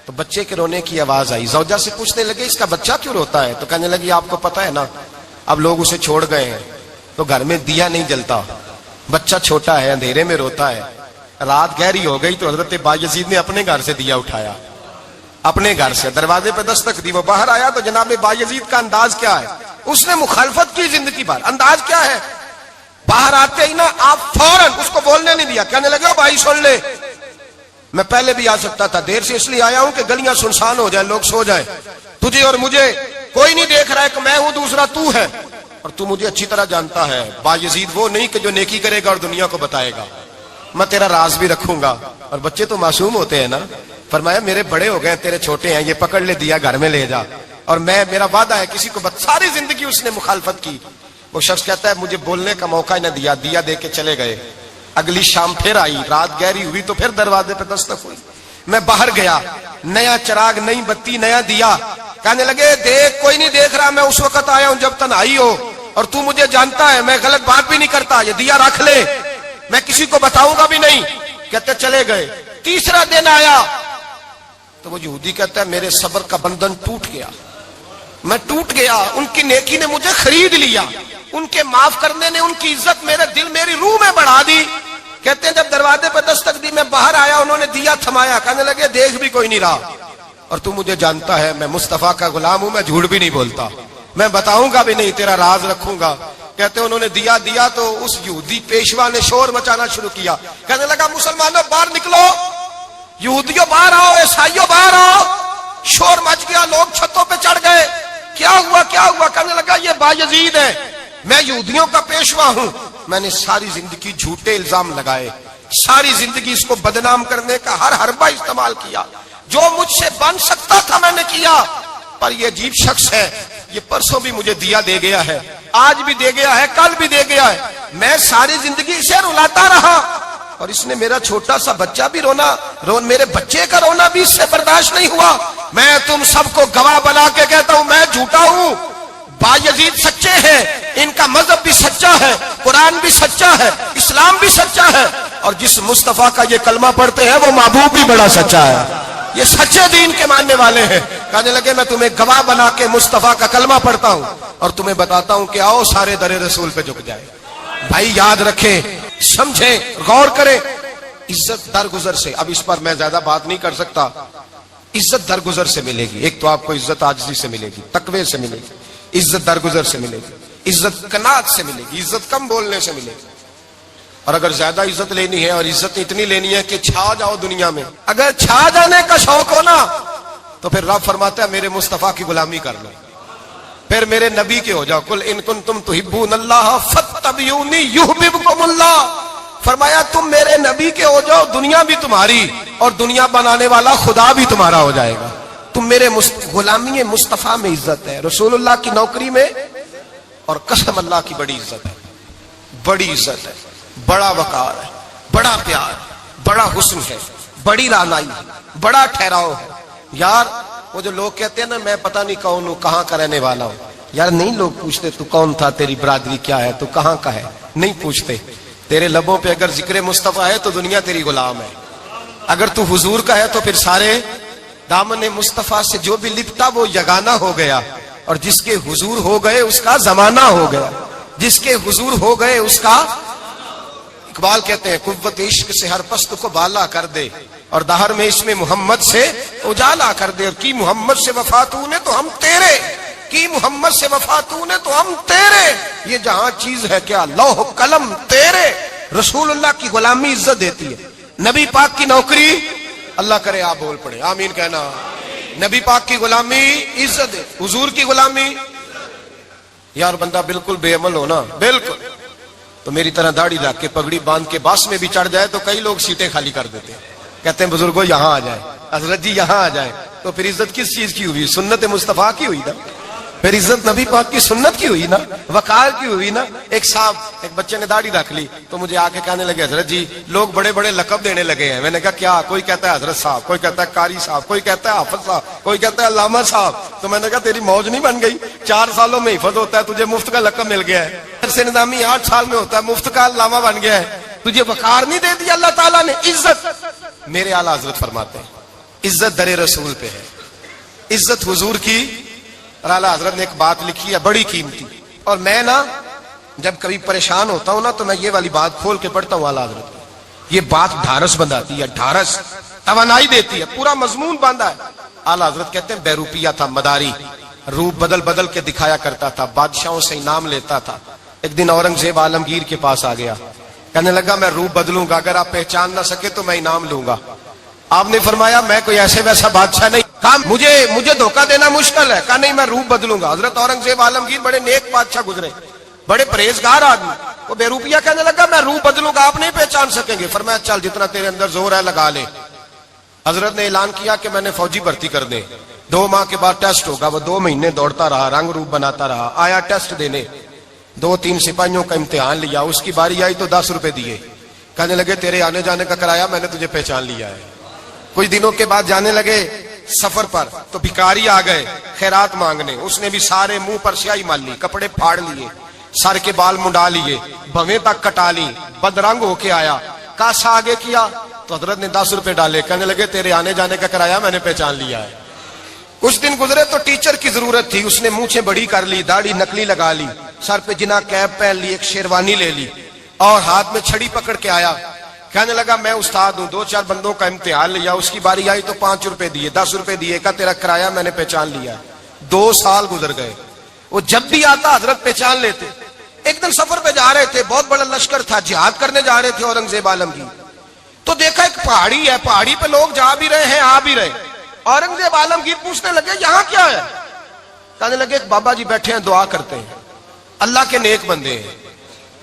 تو بچے کے رونے کی آواز آئی، زوجہ سے پوچھنے لگے اس کا بچہ کیوں روتا ہے؟ تو کہنے لگی آپ کو پتا ہے نا اب لوگ اسے چھوڑ گئے ہیں تو گھر میں دیا نہیں جلتا، بچہ چھوٹا ہے اندھیرے میں روتا ہے۔ رات گہری ہو گئی تو حضرت بایزید نے اپنے گھر سے دیا اٹھایا، اپنے گھر سے دروازے پہ دستک دی، وہ باہر آیا تو جناب بایزید کا انداز کیا ہے، اس نے مخالفت کی زندگی بھر، انداز کیا ہے، باہر آتے ہی نا آپ فوراً اس کو بولنے نہیں دیا، کہنے لگے بھائی سن لے میں پہلے بھی آ سکتا تھا، دیر سے اس لیے آیا ہوں کہ گلیاں سنسان ہو جائیں، لوگ سو جائیں، تجھے اور مجھے کوئی نہیں دیکھ رہا ہے کہ میں ہوں دوسرا تو ہے، اور تو مجھے اچھی طرح جانتا ہے بایزید وہ نہیں کہ جو نیکی کرے گا اور دنیا کو بتائے گا، میں تیرا راز بھی رکھوں گا۔ اور بچے تو معصوم ہوتے ہیں نا، فرمایا میرے بڑے ہو گئے تیرے چھوٹے ہیں، یہ پکڑ لے دیا گھر میں لے جا، اور میرا وعدہ ہے کسی کو ساری زندگی اس نے مخالفت کی۔ وہ شخص کہتا ہے مجھے بولنے کا موقع ہی نہ دیا، دیا دے کے چلے گئے۔ اگلی شام پھر آئی، رات گہری ہوئی تو پھر دروازے پہ دستک ہوئی، میں باہر گیا، نیا چراغ نئی بتی نیا دیا، کہنے لگے دیکھ کوئی نہیں دیکھ رہا، میں اس وقت آیا ہوں جب تنہائی ہو اور تو مجھے جانتا ہے میں غلط بات بھی نہیں کرتا، یہ دیا رکھ لے میں کسی کو بتاؤں گا بھی نہیں۔ کہتے چلے گئے، تیسرا دن آیا تو وہ یہودی کہتا ہے میرے صبر کا بندھن ٹوٹ گیا، میں ٹوٹ گیا، ان کی نیکی نے مجھے خرید لیا، ان کے معاف کرنے نے ان کی عزت میرے دل میری روح میں بڑھا دی۔ کہتے ہیں جب دروازے پہ دستک دی میں باہر آیا، انہوں نے دیا تھمایا، کہنے لگے دیکھ بھی کوئی نہیں رہا، اور تو مجھے جانتا ہے میں مصطفیٰ کا غلام ہوں، میں جھوٹ بھی نہیں بولتا، میں بتاؤں گا بھی نہیں، تیرا راز رکھوں گا۔ کہتے ہیں انہوں نے دیا تو اس یہودی پیشوا نے شور مچانا شروع کیا، کہنے لگا مسلمانوں باہر نکلو، یہودیوں باہر آؤ، عیسائیوں باہر آؤ۔ شور مچ گیا، لوگ چھتوں پہ چڑھ گئے، کیا ہوا کہنے لگا یہ بایزید ہے، میں یہودیوں کا پیشوا ہوں، میں نے ساری زندگی جھوٹے الزام لگائے، ساری زندگی اس کو بدنام کرنے کا ہر حربہ استعمال کیا، جو مجھ سے بن سکتا تھا میں نے کیا، پر یہ عجیب شخص ہے، یہ پرسوں بھی مجھے دیا دے گیا ہے، آج بھی دے گیا ہے، کل بھی دے گیا ہے، میں ساری زندگی اسے رلاتا رہا، اور اس نے میرا چھوٹا سا بچہ بھی میرے بچے کا رونا بھی اس سے برداشت نہیں ہوا۔ میں تم سب کو گواہ بنا کے کہتا ہوں میں جھوٹا ہوں، بایزید سچے ہیں، ان کا مذہب بھی سچا ہے، قرآن بھی سچا ہے، اسلام بھی سچا ہے، اور جس مصطفیٰ کا یہ کلمہ پڑھتے ہیں وہ محبوب بھی بڑا سچا ہے، یہ سچے دین کے ماننے والے ہیں۔ کہنے لگے میں تمہیں گواہ بنا کے مصطفیٰ کا کلمہ پڑھتا ہوں اور تمہیں بتاتا ہوں کہ آؤ سارے در رسول پہ جھک جائے۔ بھائی یاد رکھیں، سمجھیں، غور کریں، عزت درگزر سے، اب اس پر میں زیادہ بات نہیں کر سکتا، عزت درگزر سے ملے گی، ایک تو آپ کو عزت عاجزی سے ملے گی، تقوی سے ملے گی، عزت درگزر سے ملے گی، عزت قناعت سے ملے گی، عزت کم بولنے سے ملے گی، اور اگر زیادہ عزت لینی ہے اور عزت اتنی لینی ہے کہ چھا جاؤ دنیا میں، اگر چھا جانے کا شوق ہو نا تو پھر رب فرماتا ہے میرے مصطفیٰ کی غلامی کر لو، پھر میرے نبی کے ہو جاؤ، قل ان کنتم تحبون اللہ فاتبعونی یحببکم اللہ، فرمایا تم میرے نبی کے ہو جاؤ، دنیا بھی تمہاری اور دنیا بنانے والا خدا بھی تمہارا ہو جائے گا، تم میرے غلامی مصطفیٰ میں عزت ہے، رسول اللہ کی نوکری میں، اور قسم اللہ کی بڑی عزت ہے، بڑی عزت ہے، بڑا وقار ہے، بڑا پیار ہے، بڑا حسن ہے، بڑی رعنائی ہے، بڑا ٹھہراؤ ہے۔ یار وہ جو لوگ کہتے ہیں نا میں پتہ نہیں کون ہوں، کہاں کا رہنے والا ہوں، یار نہیں لوگ پوچھتے تو کون تھا، تیری برادری کیا ہے، تو کہاں کا ہے، نہیں پوچھتے، تیرے لبوں پہ اگر ذکر مصطفیٰ ہے تو دنیا تیری غلام ہے، اگر تو حضور کا ہے تو پھر سارے دامن مصطفیٰ سے جو بھی لپٹا وہ یگانہ ہو گیا، اور جس کے حضور ہو گئے اس کا زمانہ ہو گیا، جس کے حضور ہو گئے اس کا، اقبال کہتے ہیں قوت عشق سے ہر پست کو بالا کر دے اور دہر میں اس میں محمد سے اجالا کر دے، اور کی محمد سے وفا تو نے تو ہم تیرے، کی محمد سے وفا تو نے تو ہم تیرے، یہ جہاں چیز ہے کیا لوح قلم تیرے۔ رسول اللہ کی غلامی عزت دیتی ہے، نبی پاک کی نوکری، اللہ کرے آپ بول پڑے آمین کہنا، نبی پاک کی غلامی عزت دے، حضور کی غلامی، یار بندہ بالکل بے عمل ہونا بالکل تو میری طرح داڑھی رکھ کے پگڑی باندھ کے باس میں بھی چڑھ جائے تو کئی لوگ سیٹیں خالی کر دیتے ہیں، کہتے ہیں بزرگوں یہاں آ جائے، حضرت جی یہاں آ جائے، تو پھر عزت کس چیز کی ہوئی، سنت مصطفیٰ کی ہوئی نا، پھر عزت نبی پاک کی سنت کی ہوئی نا، وقار کی ہوئی نا۔ ایک صاحب ایک بچے نے داڑھی رکھ لی تو مجھے آ کے کہنے لگے حضرت جی لوگ بڑے بڑے لقب دینے لگے ہیں، میں نے کہا کیا، کوئی کہتا ہے حضرت صاحب، کوئی کہتا ہے قاری صاحب، کوئی کہتا ہے حافظ صاحب، کوئی کہتا ہے علامہ صاحب، تو میں نے کہا تیری موج نہیں بن گئی، 4 سالوں میں حفظ ہوتا ہے تجھے مفت کا لقب مل گیا ہے، سے نظامی 8 سال میں ہوتا ہے مفت کا علامہ بن گیا ہے، تجھے وقار نہیں دے دیا اللہ تعالیٰ نے، عزت۔ میرے اعلیٰ حضرت فرماتے ہیں عزت در رسول پہ ہے، عزت حضور کی، اور اعلیٰ حضرت نے ایک بات لکھی ہے بڑی قیمتی، اور میں نا جب کبھی پریشان ہوتا ہوں نا تو میں یہ والی بات کھول کے پڑھتا ہوں اعلیٰ حضرت، یہ بات ڈھارس بندھاتی ہے، ڈھارس توانائی دیتی ہے، پورا مضمون باندھا ہے۔ اعلیٰ حضرت کہتے ہیں بیروپیہ تھا مداری، روپ بدل بدل کے دکھایا کرتا تھا، بادشاہوں سے انعام لیتا تھا، ایک دن اورنگزیب عالمگیر کے پاس آ گیا، کہنے لگا میں روپ بدلوں گا، اگر آپ پہچان نہ سکے تو میں انعام لوں گا۔ آپ نے فرمایا میں کوئی ایسے ویسا بادشاہ نہیں، کہا مجھے دھوکہ دینا مشکل ہے، کہا نہیں میں روپ بدلوں گا۔ حضرت اورنگزیب عالمگیر بڑے نیک بادشاہ گزرے، بڑے پرہیزگار آدمی، وہ بے روپیہ کہنے لگا میں روپ بدلوں گا، آپ نہیں پہچان سکیں گے۔ فرمایا چل جتنا تیرے اندر زور ہے لگا لے۔ حضرت نے اعلان کیا کہ میں نے فوجی بھرتی کر دیں، 2 ماہ کے بعد ٹیسٹ ہوگا، وہ 2 مہینے دوڑتا رہا، رنگ روپ بناتا رہا، آیا ٹیسٹ دینے، 2-3 سپاہیوں کا امتحان لیا، اس کی باری آئی تو 10 روپے دیے، کہنے لگے تیرے آنے جانے کا کرایہ میں نے تجھے پہچان لیا ہے۔ کچھ دنوں کے بعد جانے لگے سفر پر تو بھکاری آ گئے خیرات مانگنے، اس نے بھی سارے منہ پر سیاہی مال لی، کپڑے پھاڑ لیے، سر کے بال منڈا لیے، بھویں تک کٹا لی، بدرنگ ہو کے آیا، کاسا آگے کیا تو حضرت نے 10 روپے ڈالے، کہنے لگے تیرے آنے جانے کا کرایہ میں نے پہچان لیا ہے۔ کچھ دن گزرے تو ٹیچر کی ضرورت تھی، اس نے مونچھیں بڑی کر لی، داڑھی نکلی لگا لی، سر پہ جنا کیپ پہن لی، ایک شیروانی لے لی اور ہاتھ میں چھڑی پکڑ کے آیا، کہنے لگا میں استاد ہوں، 2-4 بندوں کا امتحان لیا، اس کی باری آئی تو 5 روپے دیے، 10 روپے دیے، کہا تیرا کرایہ میں نے پہچان لیا۔ 2 سال گزر گئے، وہ جب بھی آتا حضرت پہچان لیتے، ایک دن سفر پہ جا رہے تھے، بہت بڑا لشکر تھا، جہاد کرنے جا رہے تھے اورنگزیب عالم کی. تو دیکھا ایک پہاڑی ہے، پہاڑی پہ لوگ جا بھی رہے ہیں آ بھی رہے. اورنگزیب عالمگیر پوچھنے لگے یہاں کیا ہے؟ کہنے لگے ایک بابا جی بیٹھے ہیں دعا کرتے ہیں، اللہ کے نیک بندے ہیں.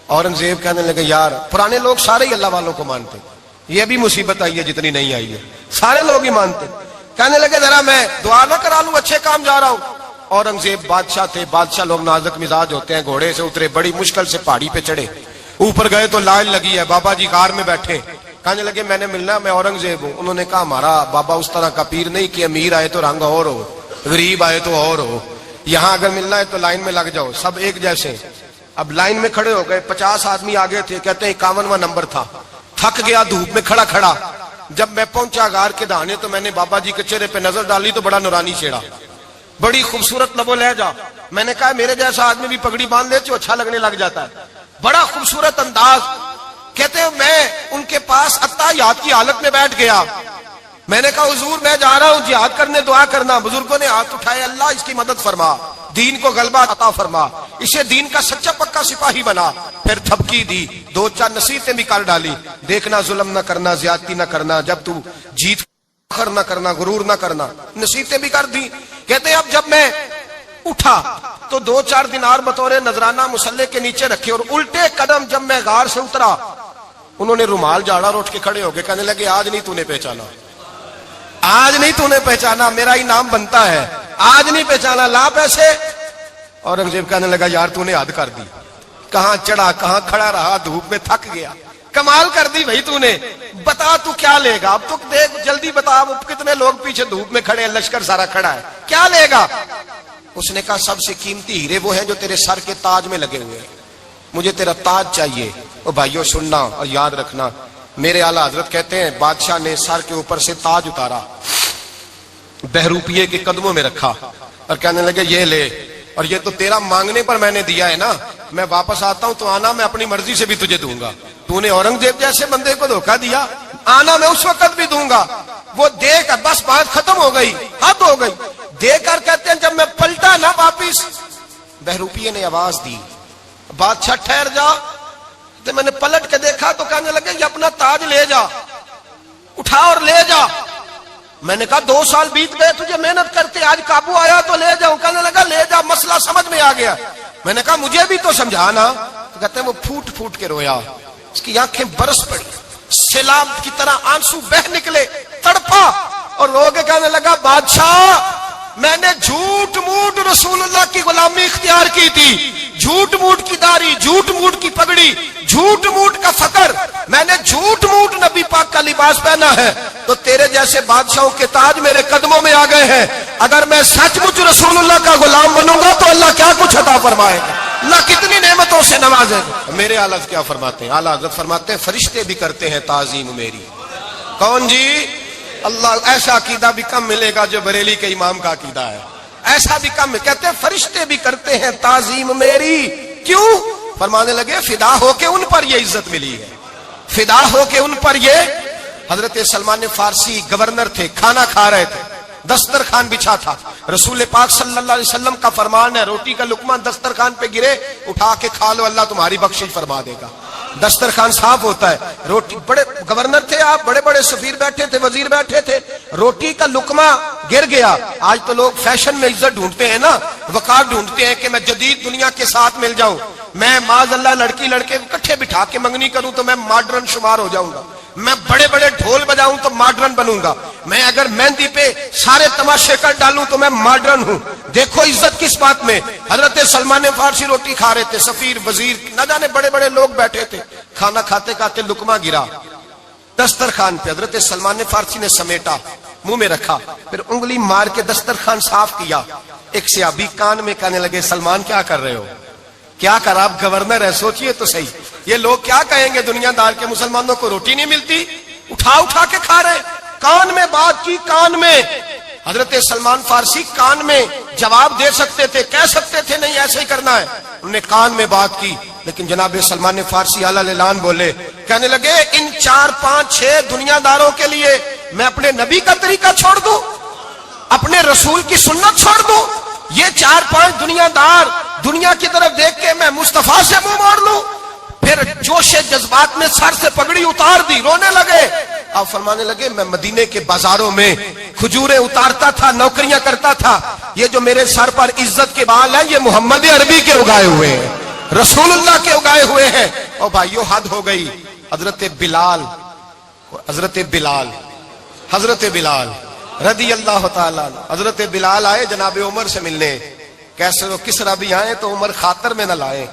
اورنگزیب کہنے لگے یار پرانے لوگ سارے ہی اللہ والوں کو مانتے، یہ بھی مصیبت آئی ہے جتنی نہیں آئی ہے، سارے لوگ ہی مانتے. کہنے لگے ذرا میں دعا نہ کرا لوں، اچھے کام جا رہا ہوں. اورنگزیب بادشاہ تھے، بادشاہ لوگ نازک مزاج ہوتے ہیں. گھوڑے سے اترے، بڑی مشکل سے پہاڑی پہ چڑھے، اوپر گئے تو لائن لگی ہے، بابا جی غار میں بیٹھے. کہنے لگے میں نے ملنا، میں اورنگزیب ہوں. انہوں نے کہا ہمارا بابا اس طرح کا پیر نہیں کہ امیر آئے تو رنگ اور ہو، غریب آئے تو اور ہو، یہاں اگر ملنا ہے تو لائن میں لگ جاؤ، سب ایک جیسے. اب لائن میں کھڑے ہو گئے، 50 آدمی آگے تھے، کہتے ہیں 51واں نمبر تھا. تھک گیا دھوپ میں کھڑا کھڑا. جب میں پہنچا غار کے دہانے تو میں نے بابا جی کے چہرے پہ نظر ڈالی تو بڑا نورانی چہرہ، بڑی خوبصورت لب و لہجہ. میں نے کہا میرے جیسا آدمی بھی پگڑی باندھ لے تو اچھا لگنے لگ جاتا ہے، بڑا خوبصورت انداز. کہتے ہیں میں ان کے پاس اتحیات کی حالت میں بیٹھ گیا. میں نے کہا حضور میں جا رہا ہوں جہاد کرنے، دعا کرنا. بزرگوں نے ہاتھ اٹھائے، اللہ اس کی مدد فرما، دین کو غلبہ عطا فرما، اسے دین کا سچا پکا سپاہی بنا. پھر تھپکی دی، 2-4 نصیحتیں بھی کر ڈالی. دیکھنا ظلم نہ کرنا، زیادتی نہ کرنا، جب تو جیت فخر نہ کرنا، غرور نہ کرنا، نصیحتیں بھی کر دی. کہتے ہیں اب جب میں اٹھا تو 2-4 دینار بطور نذرانہ مسلح کے نیچے رکھے، اور الٹے قدم جب میں غار سے اترا انہوں نے رومال جھاڑا اور اٹھ کے کھڑے ہو گئے. کہنے لگے آج نہیں تو نے پہچانا، آج نہیں تو نے پہچانا، میرا ہی نام بنتا ہے، آج نہیں پہچانا، لا پیسے. اورنگزیب کہنے لگا یار تو نے حد کر دی، کہاں چڑھا کہاں کھڑا رہا، دھوپ میں تھک گیا، کمال کر دی بھائی تو نے. بتا تو کیا لے گا، اب تو دیکھ جلدی بتا، اب کتنے لوگ پیچھے دھوپ میں کھڑے ہیں، لشکر سارا کھڑا ہے، کیا لے گا؟ اس نے کہا سب سے قیمتی ہیرے وہ ہیں جو تیرے سر کے تاج میں لگے ہوئے ہیں، مجھے تیرا تاج چاہیے. او بھائیو سننا اور یاد رکھنا، میرے اعلیٰ حضرت کہتے ہیں بادشاہ نے سر کے اوپر سے تاج اتارا، بہروپیے کے قدموں میں رکھا اور کہنے لگے یہ لے، اور یہ تو تیرا مانگنے پر میں نے دیا ہے نا، میں واپس آتا ہوں تو آنا میں اپنی مرضی سے بھی تجھے دوں گا. تو نے اورنگزیب جیسے بندے کو دھوکہ دیا، آنا میں اس وقت بھی دوں گا. وہ دے کر بس بات ختم ہو گئی، حد ہو گئی. دے کر کہتے ہیں جب میں پلٹا نا واپس، بہروپیے نے آواز دی بادشاہ ٹھہر جا. تو میں نے پلٹ کے دیکھا تو کہنے لگے یہ اپنا تاج لے جا، اٹھا اور لے جا. میں نے کہا 2 سال بیت گئے تجھے محنت کرتے، آج قابو آیا تو لے جاؤں. کہنے لگا لے جا، مسئلہ سمجھ میں آ گیا. میں نے کہا مجھے بھی تو سمجھانا. تو کہتے ہیں وہ پھوٹ پھوٹ کے رویا، اس کی آنکھیں برس پڑی، سیلاب کی طرح آنسو بہ نکلے، تڑپا اور رو کے کہنے لگا بادشاہ میں نے جھوٹ موٹ رسول اللہ کی غلامی اختیار کی تھی، جھوٹ موٹ کی داڑھی، جھوٹ موٹ کی پگڑی، جھوٹ موٹ کا فقر، میں نے جھوٹ موٹ نبی پاک کا لباس پہنا ہے، تو تیرے جیسے بادشاہوں کے تاج میرے قدموں میں آ گئے ہیں. اگر میں سچ مچ رسول اللہ کا غلام بنوں گا تو اللہ کیا کچھ عطا فرمائے گا، اللہ کتنی نعمتوں سے نوازے گا. میرے اعلیٰ حضرت کیا فرماتے ہیں؟ اعلیٰ حضرت فرماتے ہیں فرشتے بھی کرتے ہیں تعظیم میری. کون جی؟ اللہ. ایسا عقیدہ بھی کم ملے گا جو بریلی کے امام کا عقیدہ ہے، ایسا بھی کم. کہتے ہیں فرشتے بھی کرتے ہیں تعظیم میری. کیوں؟ فرمانے لگے فدا ہو کے ان پر یہ عزت ملی ہے، فدا ہو کے ان پر یہ. حضرت سلمان فارسی گورنر تھے، کھانا کھا رہے تھے، دسترخوان بچھا تھا. رسول پاک صلی اللہ علیہ وسلم کا فرمان ہے روٹی کا لقمہ دسترخوان پہ گرے اٹھا کے کھا لو، اللہ تمہاری بخشش فرما دے گا. دسترخوان صاف ہوتا ہے. روٹی، بڑے گورنر تھے آپ، بڑے بڑے سفیر بیٹھے تھے، وزیر بیٹھے تھے، روٹی کا لقمہ گر گیا. آج تو لوگ فیشن میں عزت ڈھونڈتے ہیں نا، وقار ڈھونڈتے ہیں کہ میں جدید دنیا کے ساتھ مل جاؤں، میں معاذ اللہ لڑکی لڑکے اکٹھے بٹھا کے منگنی کروں تو میں ماڈرن شمار ہو جاؤں گا، میں بڑے بڑے ڈھول بجاؤں تو ماڈرن بنوں گا، میں اگر مہندی پہ سارے تماشے کر ڈالوں تو میں ماڈرن ہوں. دیکھو عزت کس بات میں. حضرت سلمان فارسی روٹی کھا رہے تھے، سفیر وزیر نہ جانے بڑے بڑے لوگ بیٹھے تھے، کھانا کھاتے کھاتے لقمہ گرا دسترخوان پہ. حضرت سلمان فارسی نے سمیٹا، منہ میں رکھا، پھر انگلی مار کے دسترخوان صاف کیا. ایک صحابی کان میں کہنے لگے سلمان کیا کر رہے ہو، کیا کر، آپ گورنر ہے، سوچئے تو صحیح، یہ لوگ کیا کہیں گے دنیا دار کے مسلمانوں کو روٹی نہیں ملتی، اٹھا اٹھا کے کھا رہے. کان میں بات کی، کان میں. حضرت سلمان فارسی کان میں جواب دے سکتے تھے، کہہ سکتے تھے نہیں ایسے ہی کرنا ہے، انہوں نے کان میں بات کی. لیکن جناب سلمان فارسی اعلیٰ اعلان بولے، کہنے لگے ان 4 5 6 دنیا داروں کے لیے میں اپنے نبی کا طریقہ چھوڑ دوں، اپنے رسول کی سنت چھوڑ دوں؟ یہ 4-5 دنیا دار دنیا کی طرف دیکھ کے میں مصطفیٰ سے منہ موڑ لوں؟ پھر جوش جذبات میں سر سے پگڑی اتار دی، رونے لگے. آپ فرمانے لگے میں مدینے کے بازاروں میں کھجوریں اتارتا تھا، نوکریاں کرتا تھا. یہ جو میرے سر پر عزت کے بال ہیں یہ محمد عربی کے اگائے ہوئے ہیں، رسول اللہ کے اگائے ہوئے ہیں. اور بھائیو حد ہو گئی. حضرت بلال رضی اللہ تعالیٰ عنہ، حضرت بلال آئے جناب عمر سے ملنے. کیسے وہ کسرا بھی آئے تو عمر خاطر میں نہ لائے.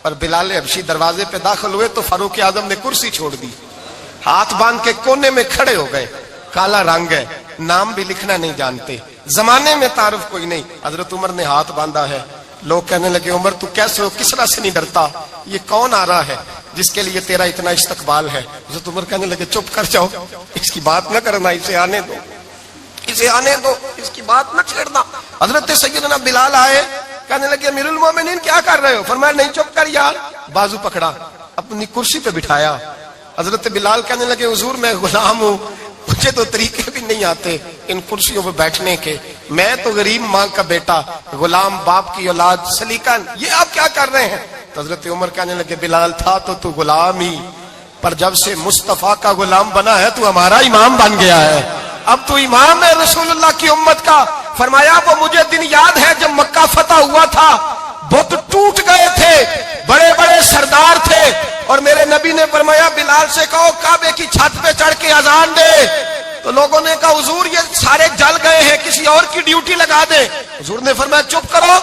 اور بلال حبشی دروازے پہ داخل ہوئے تو فاروق اعظم نے کرسی چھوڑ دی، ہاتھ باندھ کے کونے میں کھڑے ہو گئے. کالا رنگ ہے، نام بھی لکھنا نہیں جانتے، زمانے میں تعارف کوئی نہیں. حضرت عمر نے ہاتھ باندھا ہے. لوگ کہنے لگے عمر تو کیسے ہو، کسرا سے نہیں ڈرتا، یہ کون آ رہا ہے جس کے لیے تیرا اتنا استقبال ہے؟ حضرت عمر کہنے لگے چپ کر جاؤ، اس کی بات نہ کرنا، اسے آنے دو، اس کی بات نہ چھیڑنا. حضرت سیدنا بلال آئے، کہنے لگے امیر المومنین کیا کر رہے ہو؟ فرمایا نہیں چپ کر یار. بازو پکڑا، اپنی کرسی پہ بٹھایا. حضرت بلال کہنے لگے حضور میں غلام ہوں، مجھے تو طریقے بھی نہیں آتے ان کرسیوں پہ بیٹھنے کے، میں تو غریب ماں کا بیٹا، غلام باپ کی اولاد، سلیقہ، یہ آپ کیا کر رہے ہیں؟ تو حضرت عمر کہنے لگے بلال تھا تو غلام ہی، پر جب سے مصطفیٰ کا غلام بنا ہے تو ہمارا امام بن گیا ہے، اب تو امام ہے رسول اللہ کی امت کا. فرمایا وہ مجھے دن یاد ہے جب مکہ فتح ہوا تھا، بت ٹوٹ گئے تھے، بڑے بڑے سردار تھے، اور میرے نبی نے فرمایا بلال سے کہو کعبے کی چھت پہ چڑھ کے اذان دے. تو لوگوں نے کہا حضور یہ سارے جل گئے ہیں، کسی اور کی ڈیوٹی لگا دے. حضور نے فرمایا چپ کرو.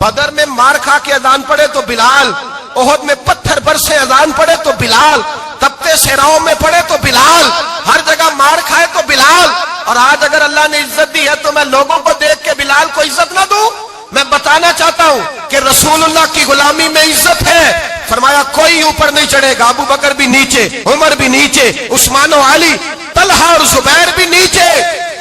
بدر میں مار کھا کے اذان پڑے تو بلال، احد میں پتھر برسے اذان پڑے تو بلال، تپتے صحراؤں میں پڑے تو بلال، ہر جگہ مار کھائے تو بلال. اور آج اگر اللہ نے عزت دی ہے تو میں لوگوں کو دیکھ کے بلال کو عزت نہ دوں؟ میں بتانا چاہتا ہوں کہ رسول اللہ کی غلامی میں عزت ہے. فرمایا کوئی اوپر نہیں چڑھے گا، ابو بکر بھی نیچے، عمر بھی نیچے، عثمان و علی، طلحہ اور زبیر بھی نیچے.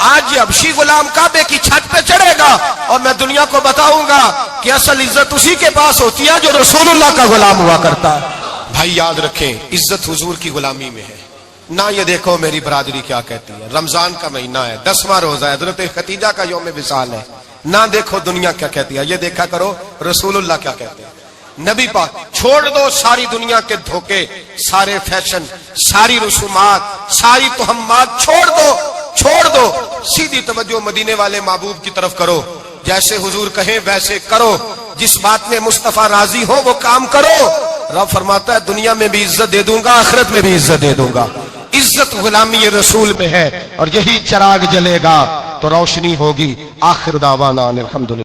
آج یہ حبشی غلام کعبے کی چھت پہ چڑھے گا اور میں دنیا کو بتاؤں گا کہ اصل عزت اسی کے پاس ہوتی ہے جو رسول اللہ کا غلام ہوا کرتا ہے. بھائی یاد رکھیں عزت حضور کی غلامی میں ہے. نہ یہ دیکھو میری برادری کیا کہتی ہے، رمضان کا مہینہ ہے، 10واں روزہ ہے، حضرت خدیجہ کا یوم وصال ہے. نہ دیکھو دنیا کیا کہتی ہے، یہ دیکھا کرو رسول اللہ کیا کہتے ہیں. نبی پاک چھوڑ دو ساری دنیا کے دھوکے، سارے فیشن، ساری رسومات، ساری تہمات چھوڑ دو، سیدھی توجہ مدینے والے محبوب کی طرف کرو. جیسے حضور کہیں ویسے کرو، جس بات میں مصطفیٰ راضی ہو وہ کام کرو. رب فرماتا ہے دنیا میں بھی عزت دے دوں گا، آخرت میں بھی عزت دے دوں گا. عزت غلامی رسول میں ہے، اور یہی چراغ جلے گا تو روشنی ہوگی. آخر دعوانا الحمدللہ.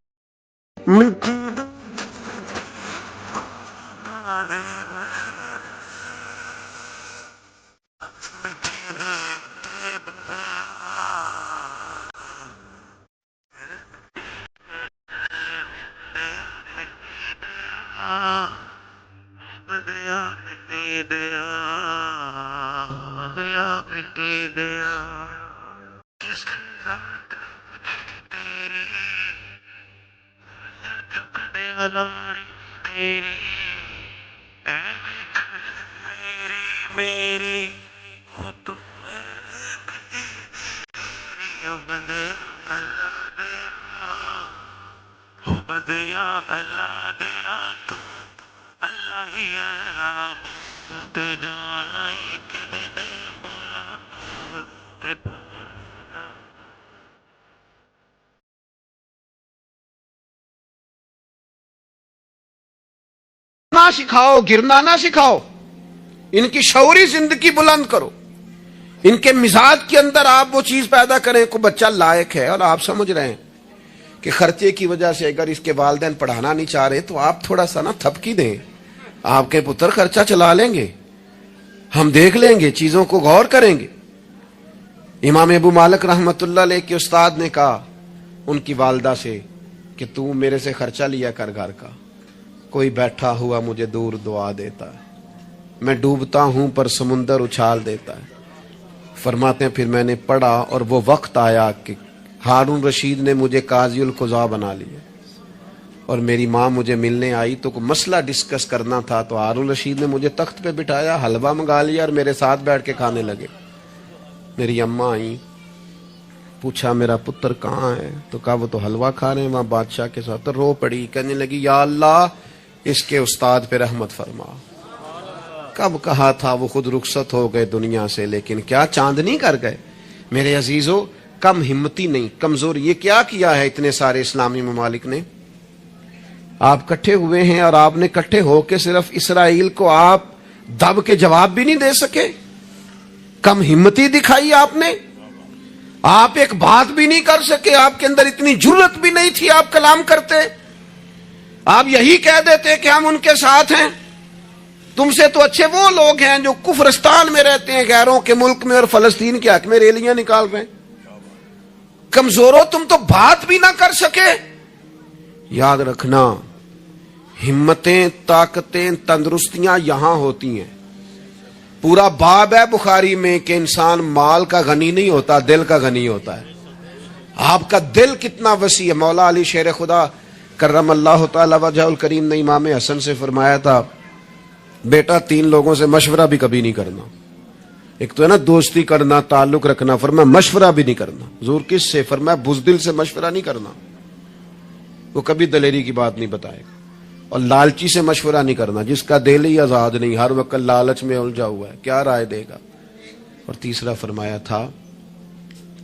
نہ سکھاؤ، گرنا نہ سکھاؤ، ان کی شعوری زندگی بلند کرو. ان کے مزاج کے اندر آپ وہ چیز پیدا کریں کہ بچہ لائق ہے. اور آپ سمجھ رہے ہیں کہ خرچے کی وجہ سے اگر اس کے والدین پڑھانا نہیں چاہ رہے تو آپ تھوڑا سا نا تھپکی دیں، آپ کے پتر خرچہ چلا لیں گے، ہم دیکھ لیں گے، چیزوں کو غور کریں گے. امام ابو مالک رحمت اللہ علیہ کے استاد نے کہا ان کی والدہ سے کہ تو میرے سے خرچہ لیا کر گھر کا. کوئی بیٹھا ہوا مجھے دور دعا دیتا ہے، میں ڈوبتا ہوں پر سمندر اچھال دیتا ہے. فرماتے ہیں پھر میں نے پڑھا اور وہ وقت آیا کہ ہارون رشید نے مجھے قاضی القضاء بنا لیا، اور میری ماں مجھے ملنے آئی تو کوئی مسئلہ ڈسکس کرنا تھا تو ہارون رشید نے مجھے تخت پہ بٹھایا، حلوہ منگا لیا اور میرے ساتھ بیٹھ کے کھانے لگے. میری اماں آئیں پوچھا میرا پتر کہاں ہے؟ تو کہا وہ تو حلوہ کھا رہے ہیں وہاں بادشاہ کے ساتھ. تو رو پڑی, کہنے لگی یا اللہ اس کے استاد پہ رحمت فرما. کب کہا تھا وہ خود رخصت ہو گئے دنیا سے, لیکن کیا چاندنی کر گئے. میرے عزیزو, کم ہمتی نہیں, کمزور. یہ کیا کیا ہے اتنے سارے اسلامی ممالک نے؟ آپ کٹھے ہوئے ہیں اور آپ نے کٹھے ہو کے صرف اسرائیل کو آپ دب کے جواب بھی نہیں دے سکے. کم ہمتی دکھائی آپ نے. آپ ایک بات بھی نہیں کر سکے, آپ کے اندر اتنی جرت بھی نہیں تھی آپ کلام کرتے. آپ یہی کہہ دیتے کہ ہم ان کے ساتھ ہیں. تم سے تو اچھے وہ لوگ ہیں جو کفرستان میں رہتے ہیں, غیروں کے ملک میں, اور فلسطین کے حق میں ریلیاں نکال رہے ہیں. کمزوروں, تم تو بات بھی نہ کر سکے. یاد رکھنا, ہمتیں, طاقتیں, تندرستیاں یہاں ہوتی ہیں. پورا باب ہے بخاری میں کہ انسان مال کا غنی نہیں ہوتا, دل کا غنی ہوتا ہے. آپ کا دل کتنا وسیع ہے. مولا علی شیر خدا کرم اللہ تعالی وجہ الکریم نے امام حسن سے فرمایا تھا, بیٹا 3 لوگوں سے مشورہ بھی کبھی نہیں کرنا. ایک تو ہے نا دوستی کرنا, تعلق رکھنا, فرمایا مشورہ بھی نہیں کرنا. حضور کس سے؟ فرمایا بزدل سے مشورہ نہیں کرنا, وہ کبھی دلیری کی بات نہیں بتائے گا. اور لالچی سے مشورہ نہیں کرنا, جس کا دل ہی آزاد نہیں, ہر وقت لالچ میں الجھا ہوا ہے, کیا رائے دے گا. اور تیسرا فرمایا تھا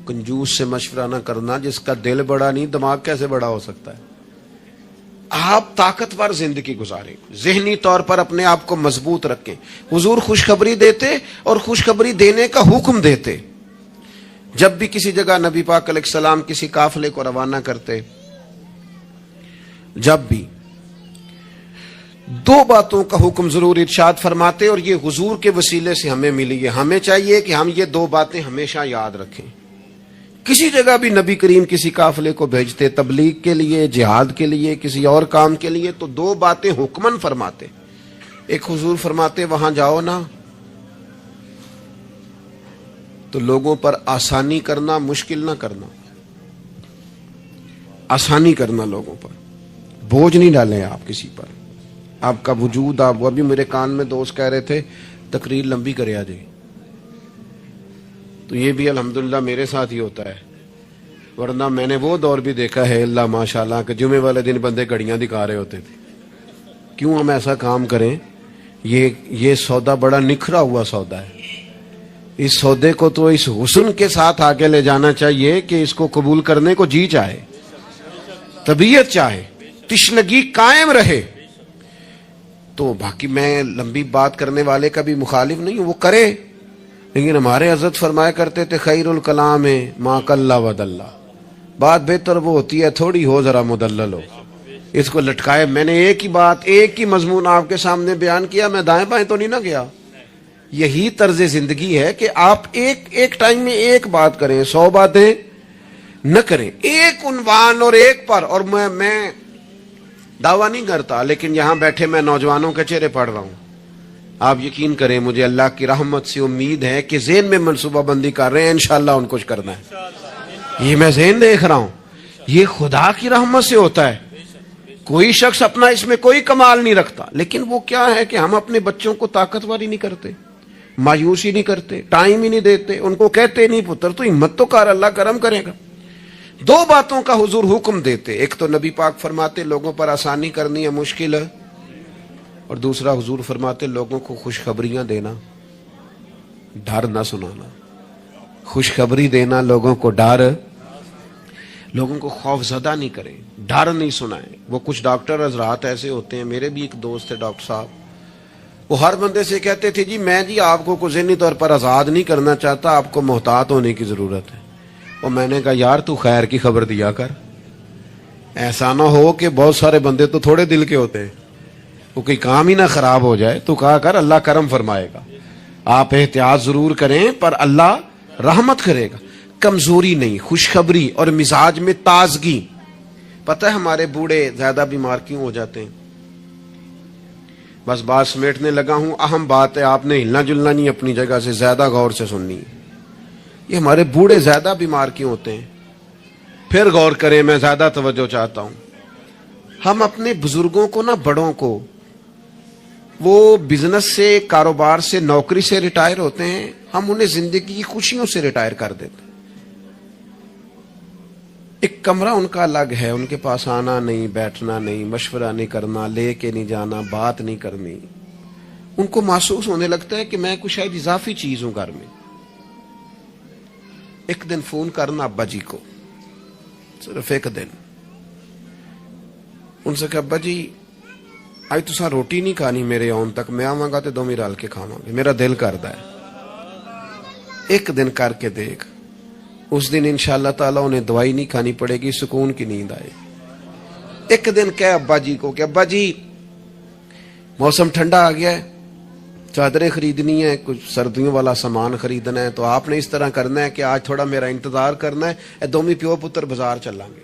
کنجوس سے مشورہ نہ کرنا, جس کا دل بڑا نہیں, دماغ کیسے بڑا ہو سکتا ہے. آپ طاقتور زندگی گزاریں, ذہنی طور پر اپنے آپ کو مضبوط رکھیں. حضور خوشخبری دیتے اور خوشخبری دینے کا حکم دیتے. جب بھی کسی جگہ نبی پاک علیہ السلام کسی قافلے کو روانہ کرتے, جب بھی 2 باتوں کا حکم ضرور ارشاد فرماتے, اور یہ حضور کے وسیلے سے ہمیں ملی ہے. ہمیں چاہیے کہ ہم یہ 2 باتیں ہمیشہ یاد رکھیں. کسی جگہ بھی نبی کریم کسی قافلے کو بھیجتے, تبلیغ کے لیے, جہاد کے لیے, کسی اور کام کے لیے, تو 2 باتیں حکمن فرماتے. ایک حضور فرماتے وہاں جاؤ نا تو لوگوں پر آسانی کرنا, مشکل نہ کرنا. آسانی کرنا لوگوں پر, بوجھ نہیں ڈالیں آپ کسی پر. آپ کا وجود, آپ وہ بھی میرے کان میں دوست کہہ رہے تھے تقریر لمبی کرے آ جائے, تو یہ بھی الحمدللہ میرے ساتھ ہی ہوتا ہے. ورنہ میں نے وہ دور بھی دیکھا ہے اللہ ماشاءاللہ کہ جمعے والے دن بندے گھڑیاں دکھا رہے ہوتے تھے. کیوں ہم ایسا کام کریں؟ یہ سودا بڑا نکھرا ہوا سودا ہے. اس سودے کو تو اس حسن کے ساتھ آگے لے جانا چاہیے کہ اس کو قبول کرنے کو جی چاہے, طبیعت چاہے, تشنگی قائم رہے. تو باقی میں لمبی بات کرنے والے کا بھی مخالف نہیں ہوں, وہ کرے, لیکن ہمارے حضرت فرمایا کرتے تھے خیر الکلام ما قل و دل. بات بہتر وہ ہوتی ہے تھوڑی ہو, ذرا مدلل ہو. اس کو لٹکائے. میں نے ایک ہی بات, ایک ہی مضمون آپ کے سامنے بیان کیا, میں دائیں بائیں تو نہیں نہ گیا. یہی طرز زندگی ہے کہ آپ ایک ٹائم میں ایک بات کریں, 100 باتیں نہ کریں, ایک عنوان اور ایک پر. اور میں دعویٰ نہیں کرتا, لیکن یہاں بیٹھے میں نوجوانوں کے چہرے پڑھ رہا ہوں. آپ یقین کریں, مجھے اللہ کی رحمت سے امید ہے کہ ذہن میں منصوبہ بندی کر رہے ہیں, انشاءاللہ ان کچھ کرنا ہے. یہ میں ذہن دیکھ رہا ہوں, یہ خدا کی رحمت سے ہوتا ہے. کوئی شخص اپنا اس میں کوئی کمال نہیں رکھتا, لیکن وہ کیا ہے کہ ہم اپنے بچوں کو طاقتور ہی نہیں کرتے, مایوس ہی نہیں کرتے, ٹائم ہی نہیں دیتے. ان کو کہتے نہیں پتر تو ہمت تو کر, اللہ کرم کرے گا. 2 باتوں کا حضور حکم دیتے. ایک تو نبی پاک فرماتے لوگوں پر آسانی کرنی ہے, مشکل ہے. اور دوسرا حضور فرماتے لوگوں کو خوشخبریاں دینا, ڈر نہ سنانا. خوشخبری دینا لوگوں کو, ڈر, لوگوں کو خوف زدہ نہیں کریں, ڈر نہیں سنائیں. وہ کچھ ڈاکٹر حضرات ایسے ہوتے ہیں, میرے بھی ایک دوست ہے ڈاکٹر صاحب, وہ ہر بندے سے کہتے تھے جی آپ کو ذہنی طور پر آزاد نہیں کرنا چاہتا, آپ کو محتاط ہونے کی ضرورت ہے. اور میں نے کہا یار تو خیر کی خبر دیا کر, ایسا نہ ہو کہ بہت سارے بندے تو تھوڑے دل کے ہوتے ہیں, وہ کوئی کام ہی نہ خراب ہو جائے. تو کہا کر اللہ کرم فرمائے گا. آپ احتیاط ضرور کریں پر اللہ رحمت کرے گا. کمزوری نہیں, خوشخبری اور مزاج میں تازگی. پتہ ہے ہمارے بوڑھے زیادہ بیمار کیوں ہو جاتے ہیں؟ بس بات سمیٹنے لگا ہوں, اہم بات ہے, آپ نے ہلنا جلنا نہیں, اپنی جگہ سے زیادہ غور سے سننی ہے. یہ ہمارے بوڑھے زیادہ بیمار کیوں ہوتے ہیں؟ پھر غور کریں, میں زیادہ توجہ چاہتا ہوں. ہم اپنے بزرگوں کو نا, بڑوں کو, وہ بزنس سے, کاروبار سے, نوکری سے ریٹائر ہوتے ہیں, ہم انہیں زندگی کی خوشیوں سے ریٹائر کر دیتے. ایک کمرہ ان کا الگ ہے, ان کے پاس آنا نہیں, بیٹھنا نہیں, مشورہ نہیں کرنا, لے کے نہیں جانا, بات نہیں کرنی. ان کو محسوس ہونے لگتا ہے کہ میں کچھ شاید اضافی چیز ہوں گھر میں. ایک دن فون کرنا ابا جی کو, صرف ایک دن, ان سے کہ ابا جی آج تساں روٹی نہیں کھانی میرے آن تک, میں آواں گا تے دوویں رل کے کھاواں گے, میرا دل کردا ہے. ایک دن کر کے دیکھ, اس دن انشاءاللہ تعالیٰ انہیں دوائی نہیں کھانی پڑے گی, سکون کی نیند آئے. ایک دن کہے ابا جی کو کہ ابا جی موسم ٹھنڈا آ گیا ہے, چادریں خریدنی ہے, کچھ سردیوں والا سامان خریدنا ہے, تو آپ نے اس طرح کرنا ہے کہ آج تھوڑا میرا انتظار کرنا ہے, اے دومی پیو پتر بازار چلیں گے.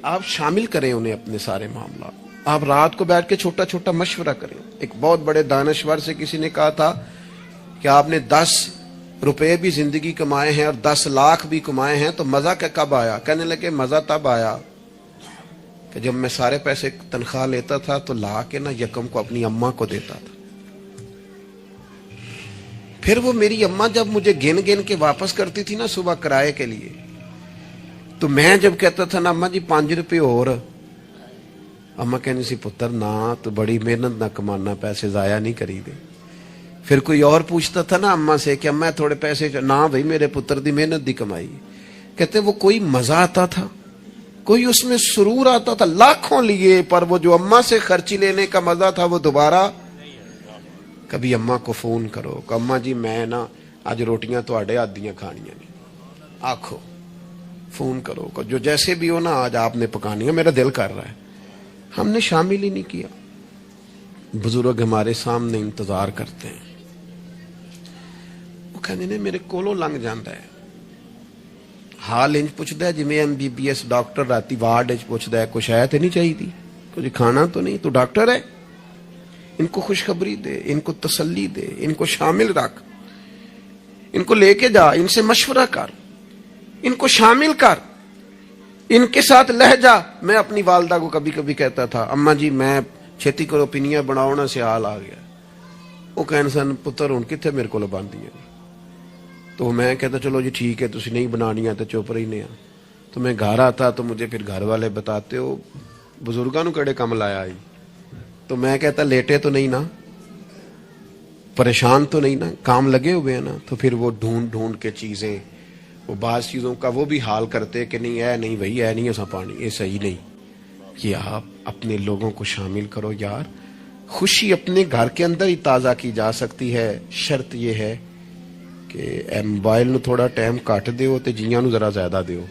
آپ شامل کریں انہیں اپنے سارے معاملات. آپ رات کو بیٹھ کے چھوٹا چھوٹا مشورہ کریں. ایک بہت بڑے دانشور سے کسی نے کہا تھا کہ آپ نے 10 روپے بھی زندگی کمائے ہیں اور 10 لاکھ بھی کمائے ہیں, تو مزہ کب آیا؟ کہنے لگے مزہ تب آیا کہ جب میں سارے پیسے تنخواہ لیتا تھا تو لا کے نا یکم کو اپنی اماں کو دیتا تھا. پھر وہ میری اماں جب مجھے گن گن کے واپس کرتی تھی نا صبح کرائے کے لیے, تو میں جب کہتا تھا نا اماں جی 5 روپے اور, اماں کہنی سی پتر نہ, تو بڑی محنت نہ کمانا, پیسے ضائع نہیں کری دے. پھر کوئی اور پوچھتا تھا نا اماں سے کہ اماں تھوڑے پیسے, نہ بھائی میرے پتر دی محنت دی کمائی. کہتے وہ کوئی مزہ آتا تھا, کوئی اس میں سرور آتا تھا, لاکھوں لیے, پر وہ جو اماں سے خرچی لینے کا مزہ تھا وہ دوبارہ. کبھی اماں کو فون کرو کہ اماں جی میں نا آج روٹیاں تواڈے ہاتھ دیاں کھانیاں نہیں, آکھو, فون کرو کہ جو جیسے بھی ہو نا آج آپ نے پکانی ہے, میرا دل کر رہا ہے. ہم نے شامل ہی نہیں کیا. بزرگ ہمارے سامنے انتظار کرتے ہیں, وہ کہنے نے میرے کولوں لنگ جاندا ہے, حال انج پوچھدا ہے جویں MBBS ڈاکٹر راتی وارڈ وچ پوچھدا ہے کچھ ہے تے نہیں چاہیے, کچھ کھانا تو نہیں, تو ڈاکٹر ہے. ان کو خوشخبری دے, ان کو تسلی دے, ان کو شامل رکھ, ان کو لے کے جا, ان سے مشورہ کر, ان کو شامل کر, ان کے ساتھ لہ جا. میں اپنی والدہ کو کبھی کبھی کہتا تھا اماں جی میں چھتی کرو پنیاں بناؤنا سے حال آ گیا. وہ کہنے سن پتر ہن کتھے میرے کو باندھی ہے. تو میں کہتا چلو جی ٹھیک ہے تسی نہیں بنانیاں تو چپ رہنے ہیں. تو میں گھر آتا تو مجھے پھر گھر والے بتاتے ہو بزرگاں نو کڑے کم لایا ہی. تو میں کہتا لیٹے تو نہیں نا, پریشان تو نہیں نا, کام لگے ہوئے ہیں نا. تو پھر وہ ڈھونڈ ڈھونڈ کے چیزیں, وہ بعض چیزوں کا وہ بھی حال کرتے کہ نہیں اے نہیں بھائی اے نہیں ایسا پانی, یہ صحیح نہیں. کہ آپ اپنے لوگوں کو شامل کرو یار. خوشی اپنے گھر کے اندر ہی تازہ کی جا سکتی ہے, شرط یہ ہے کہ اے موبائل نو تھوڑا ٹائم کٹ دیو تے جیاں نو ذرا زیادہ دیو.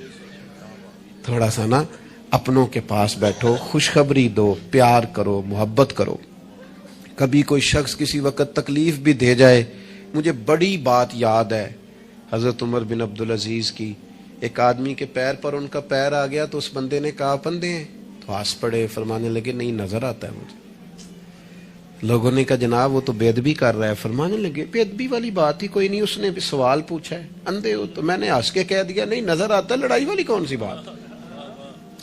تھوڑا سا نا اپنوں کے پاس بیٹھو, خوشخبری دو, پیار کرو, محبت کرو. کبھی کوئی شخص کسی وقت تکلیف بھی دے جائے. مجھے بڑی بات یاد ہے حضرت عمر بن عبدالعزیز کی. ایک آدمی کے پیر پر ان کا پیر آ گیا تو اس بندے نے کہا پندے ہیں, تو ہنس پڑے, فرمانے لگے نہیں نظر آتا ہے مجھے. لوگوں نے کہا جناب وہ تو بے ادبی کر رہا ہے. فرمانے لگے بے ادبی والی بات ہی کوئی نہیں, اس نے بھی سوال پوچھا ہے, اندھے ہو؟ تو میں نے ہنس کے کہہ دیا نہیں نظر آتا ہے, لڑائی والی کون سی بات,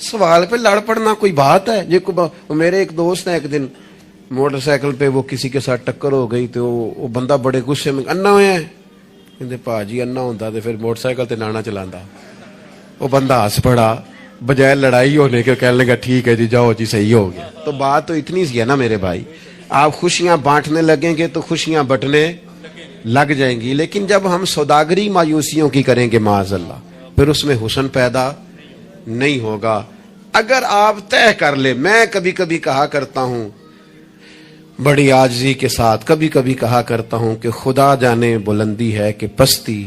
سوال پہ لڑ پڑنا کوئی بات ہے. میرے ایک دوست ہیں, ایک دن موٹر سائیکل پہ وہ کسی کے ساتھ ٹکر ہو گئی, تو وہ بندہ بڑے غصے میں انا ہویا ہے. کہتے پا جی انا ہوتا تو پھر موٹر سائیکل تے نانا چلانا. وہ بندہ ہنس پڑا, بجائے لڑائی ہونے کے کہنے لگا ٹھیک ہے جی جاؤ جی صحیح ہو گیا. تو بات تو اتنی سی ہے نا میرے بھائی, آپ خوشیاں بانٹنے لگیں گے تو خوشیاں بٹنے لگ جائیں گی. لیکن جب ہم سوداگری مایوسیوں کی کریں گے معاذ اللہ, پھر اس میں حسن پیدا نہیں ہوگا. اگر آپ طے کر لیں, میں کبھی کبھی کہا کرتا ہوں بڑی عاجزی کے ساتھ, کبھی کبھی کہا کرتا ہوں کہ خدا جانے بلندی ہے کہ پستی,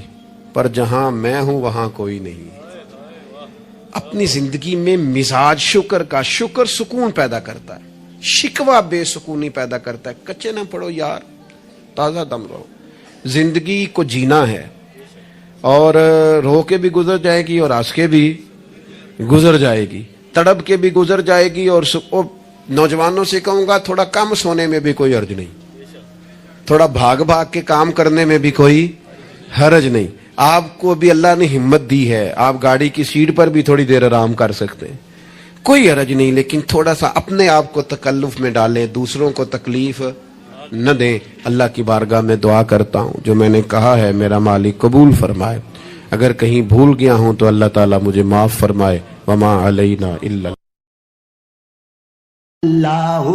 پر جہاں میں ہوں وہاں کوئی نہیں. اپنی زندگی میں مزاج شکر کا, شکر سکون پیدا کرتا ہے, شکوہ بے سکونی پیدا کرتا ہے. کچے نہ پڑو یار, تازہ دم رہو. زندگی کو جینا ہے, اور رو کے بھی گزر جائے گی اور ہنس کے بھی گزر جائے گی, تڑپ کے بھی گزر جائے گی. اور نوجوانوں سے کہوں گا تھوڑا کم سونے میں بھی کوئی حرج نہیں, تھوڑا بھاگ بھاگ کے کام کرنے میں بھی کوئی حرج نہیں. آپ کو بھی اللہ نے ہمت دی ہے, آپ گاڑی کی سیٹ پر بھی تھوڑی دیر آرام کر سکتے ہیں, کوئی حرج نہیں. لیکن تھوڑا سا اپنے آپ کو تکلف میں ڈالیں, دوسروں کو تکلیف نہ دیں. اللہ کی بارگاہ میں دعا کرتا ہوں جو میں نے کہا ہے میرا مالک قبول فرمائے. اگر کہیں بھول گیا ہوں تو اللہ تعالیٰ مجھے معاف فرمائے. وما علینا الا اللہ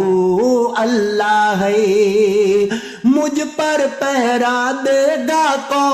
اللہ ہے، مجھ پر پہرا دے گا کون؟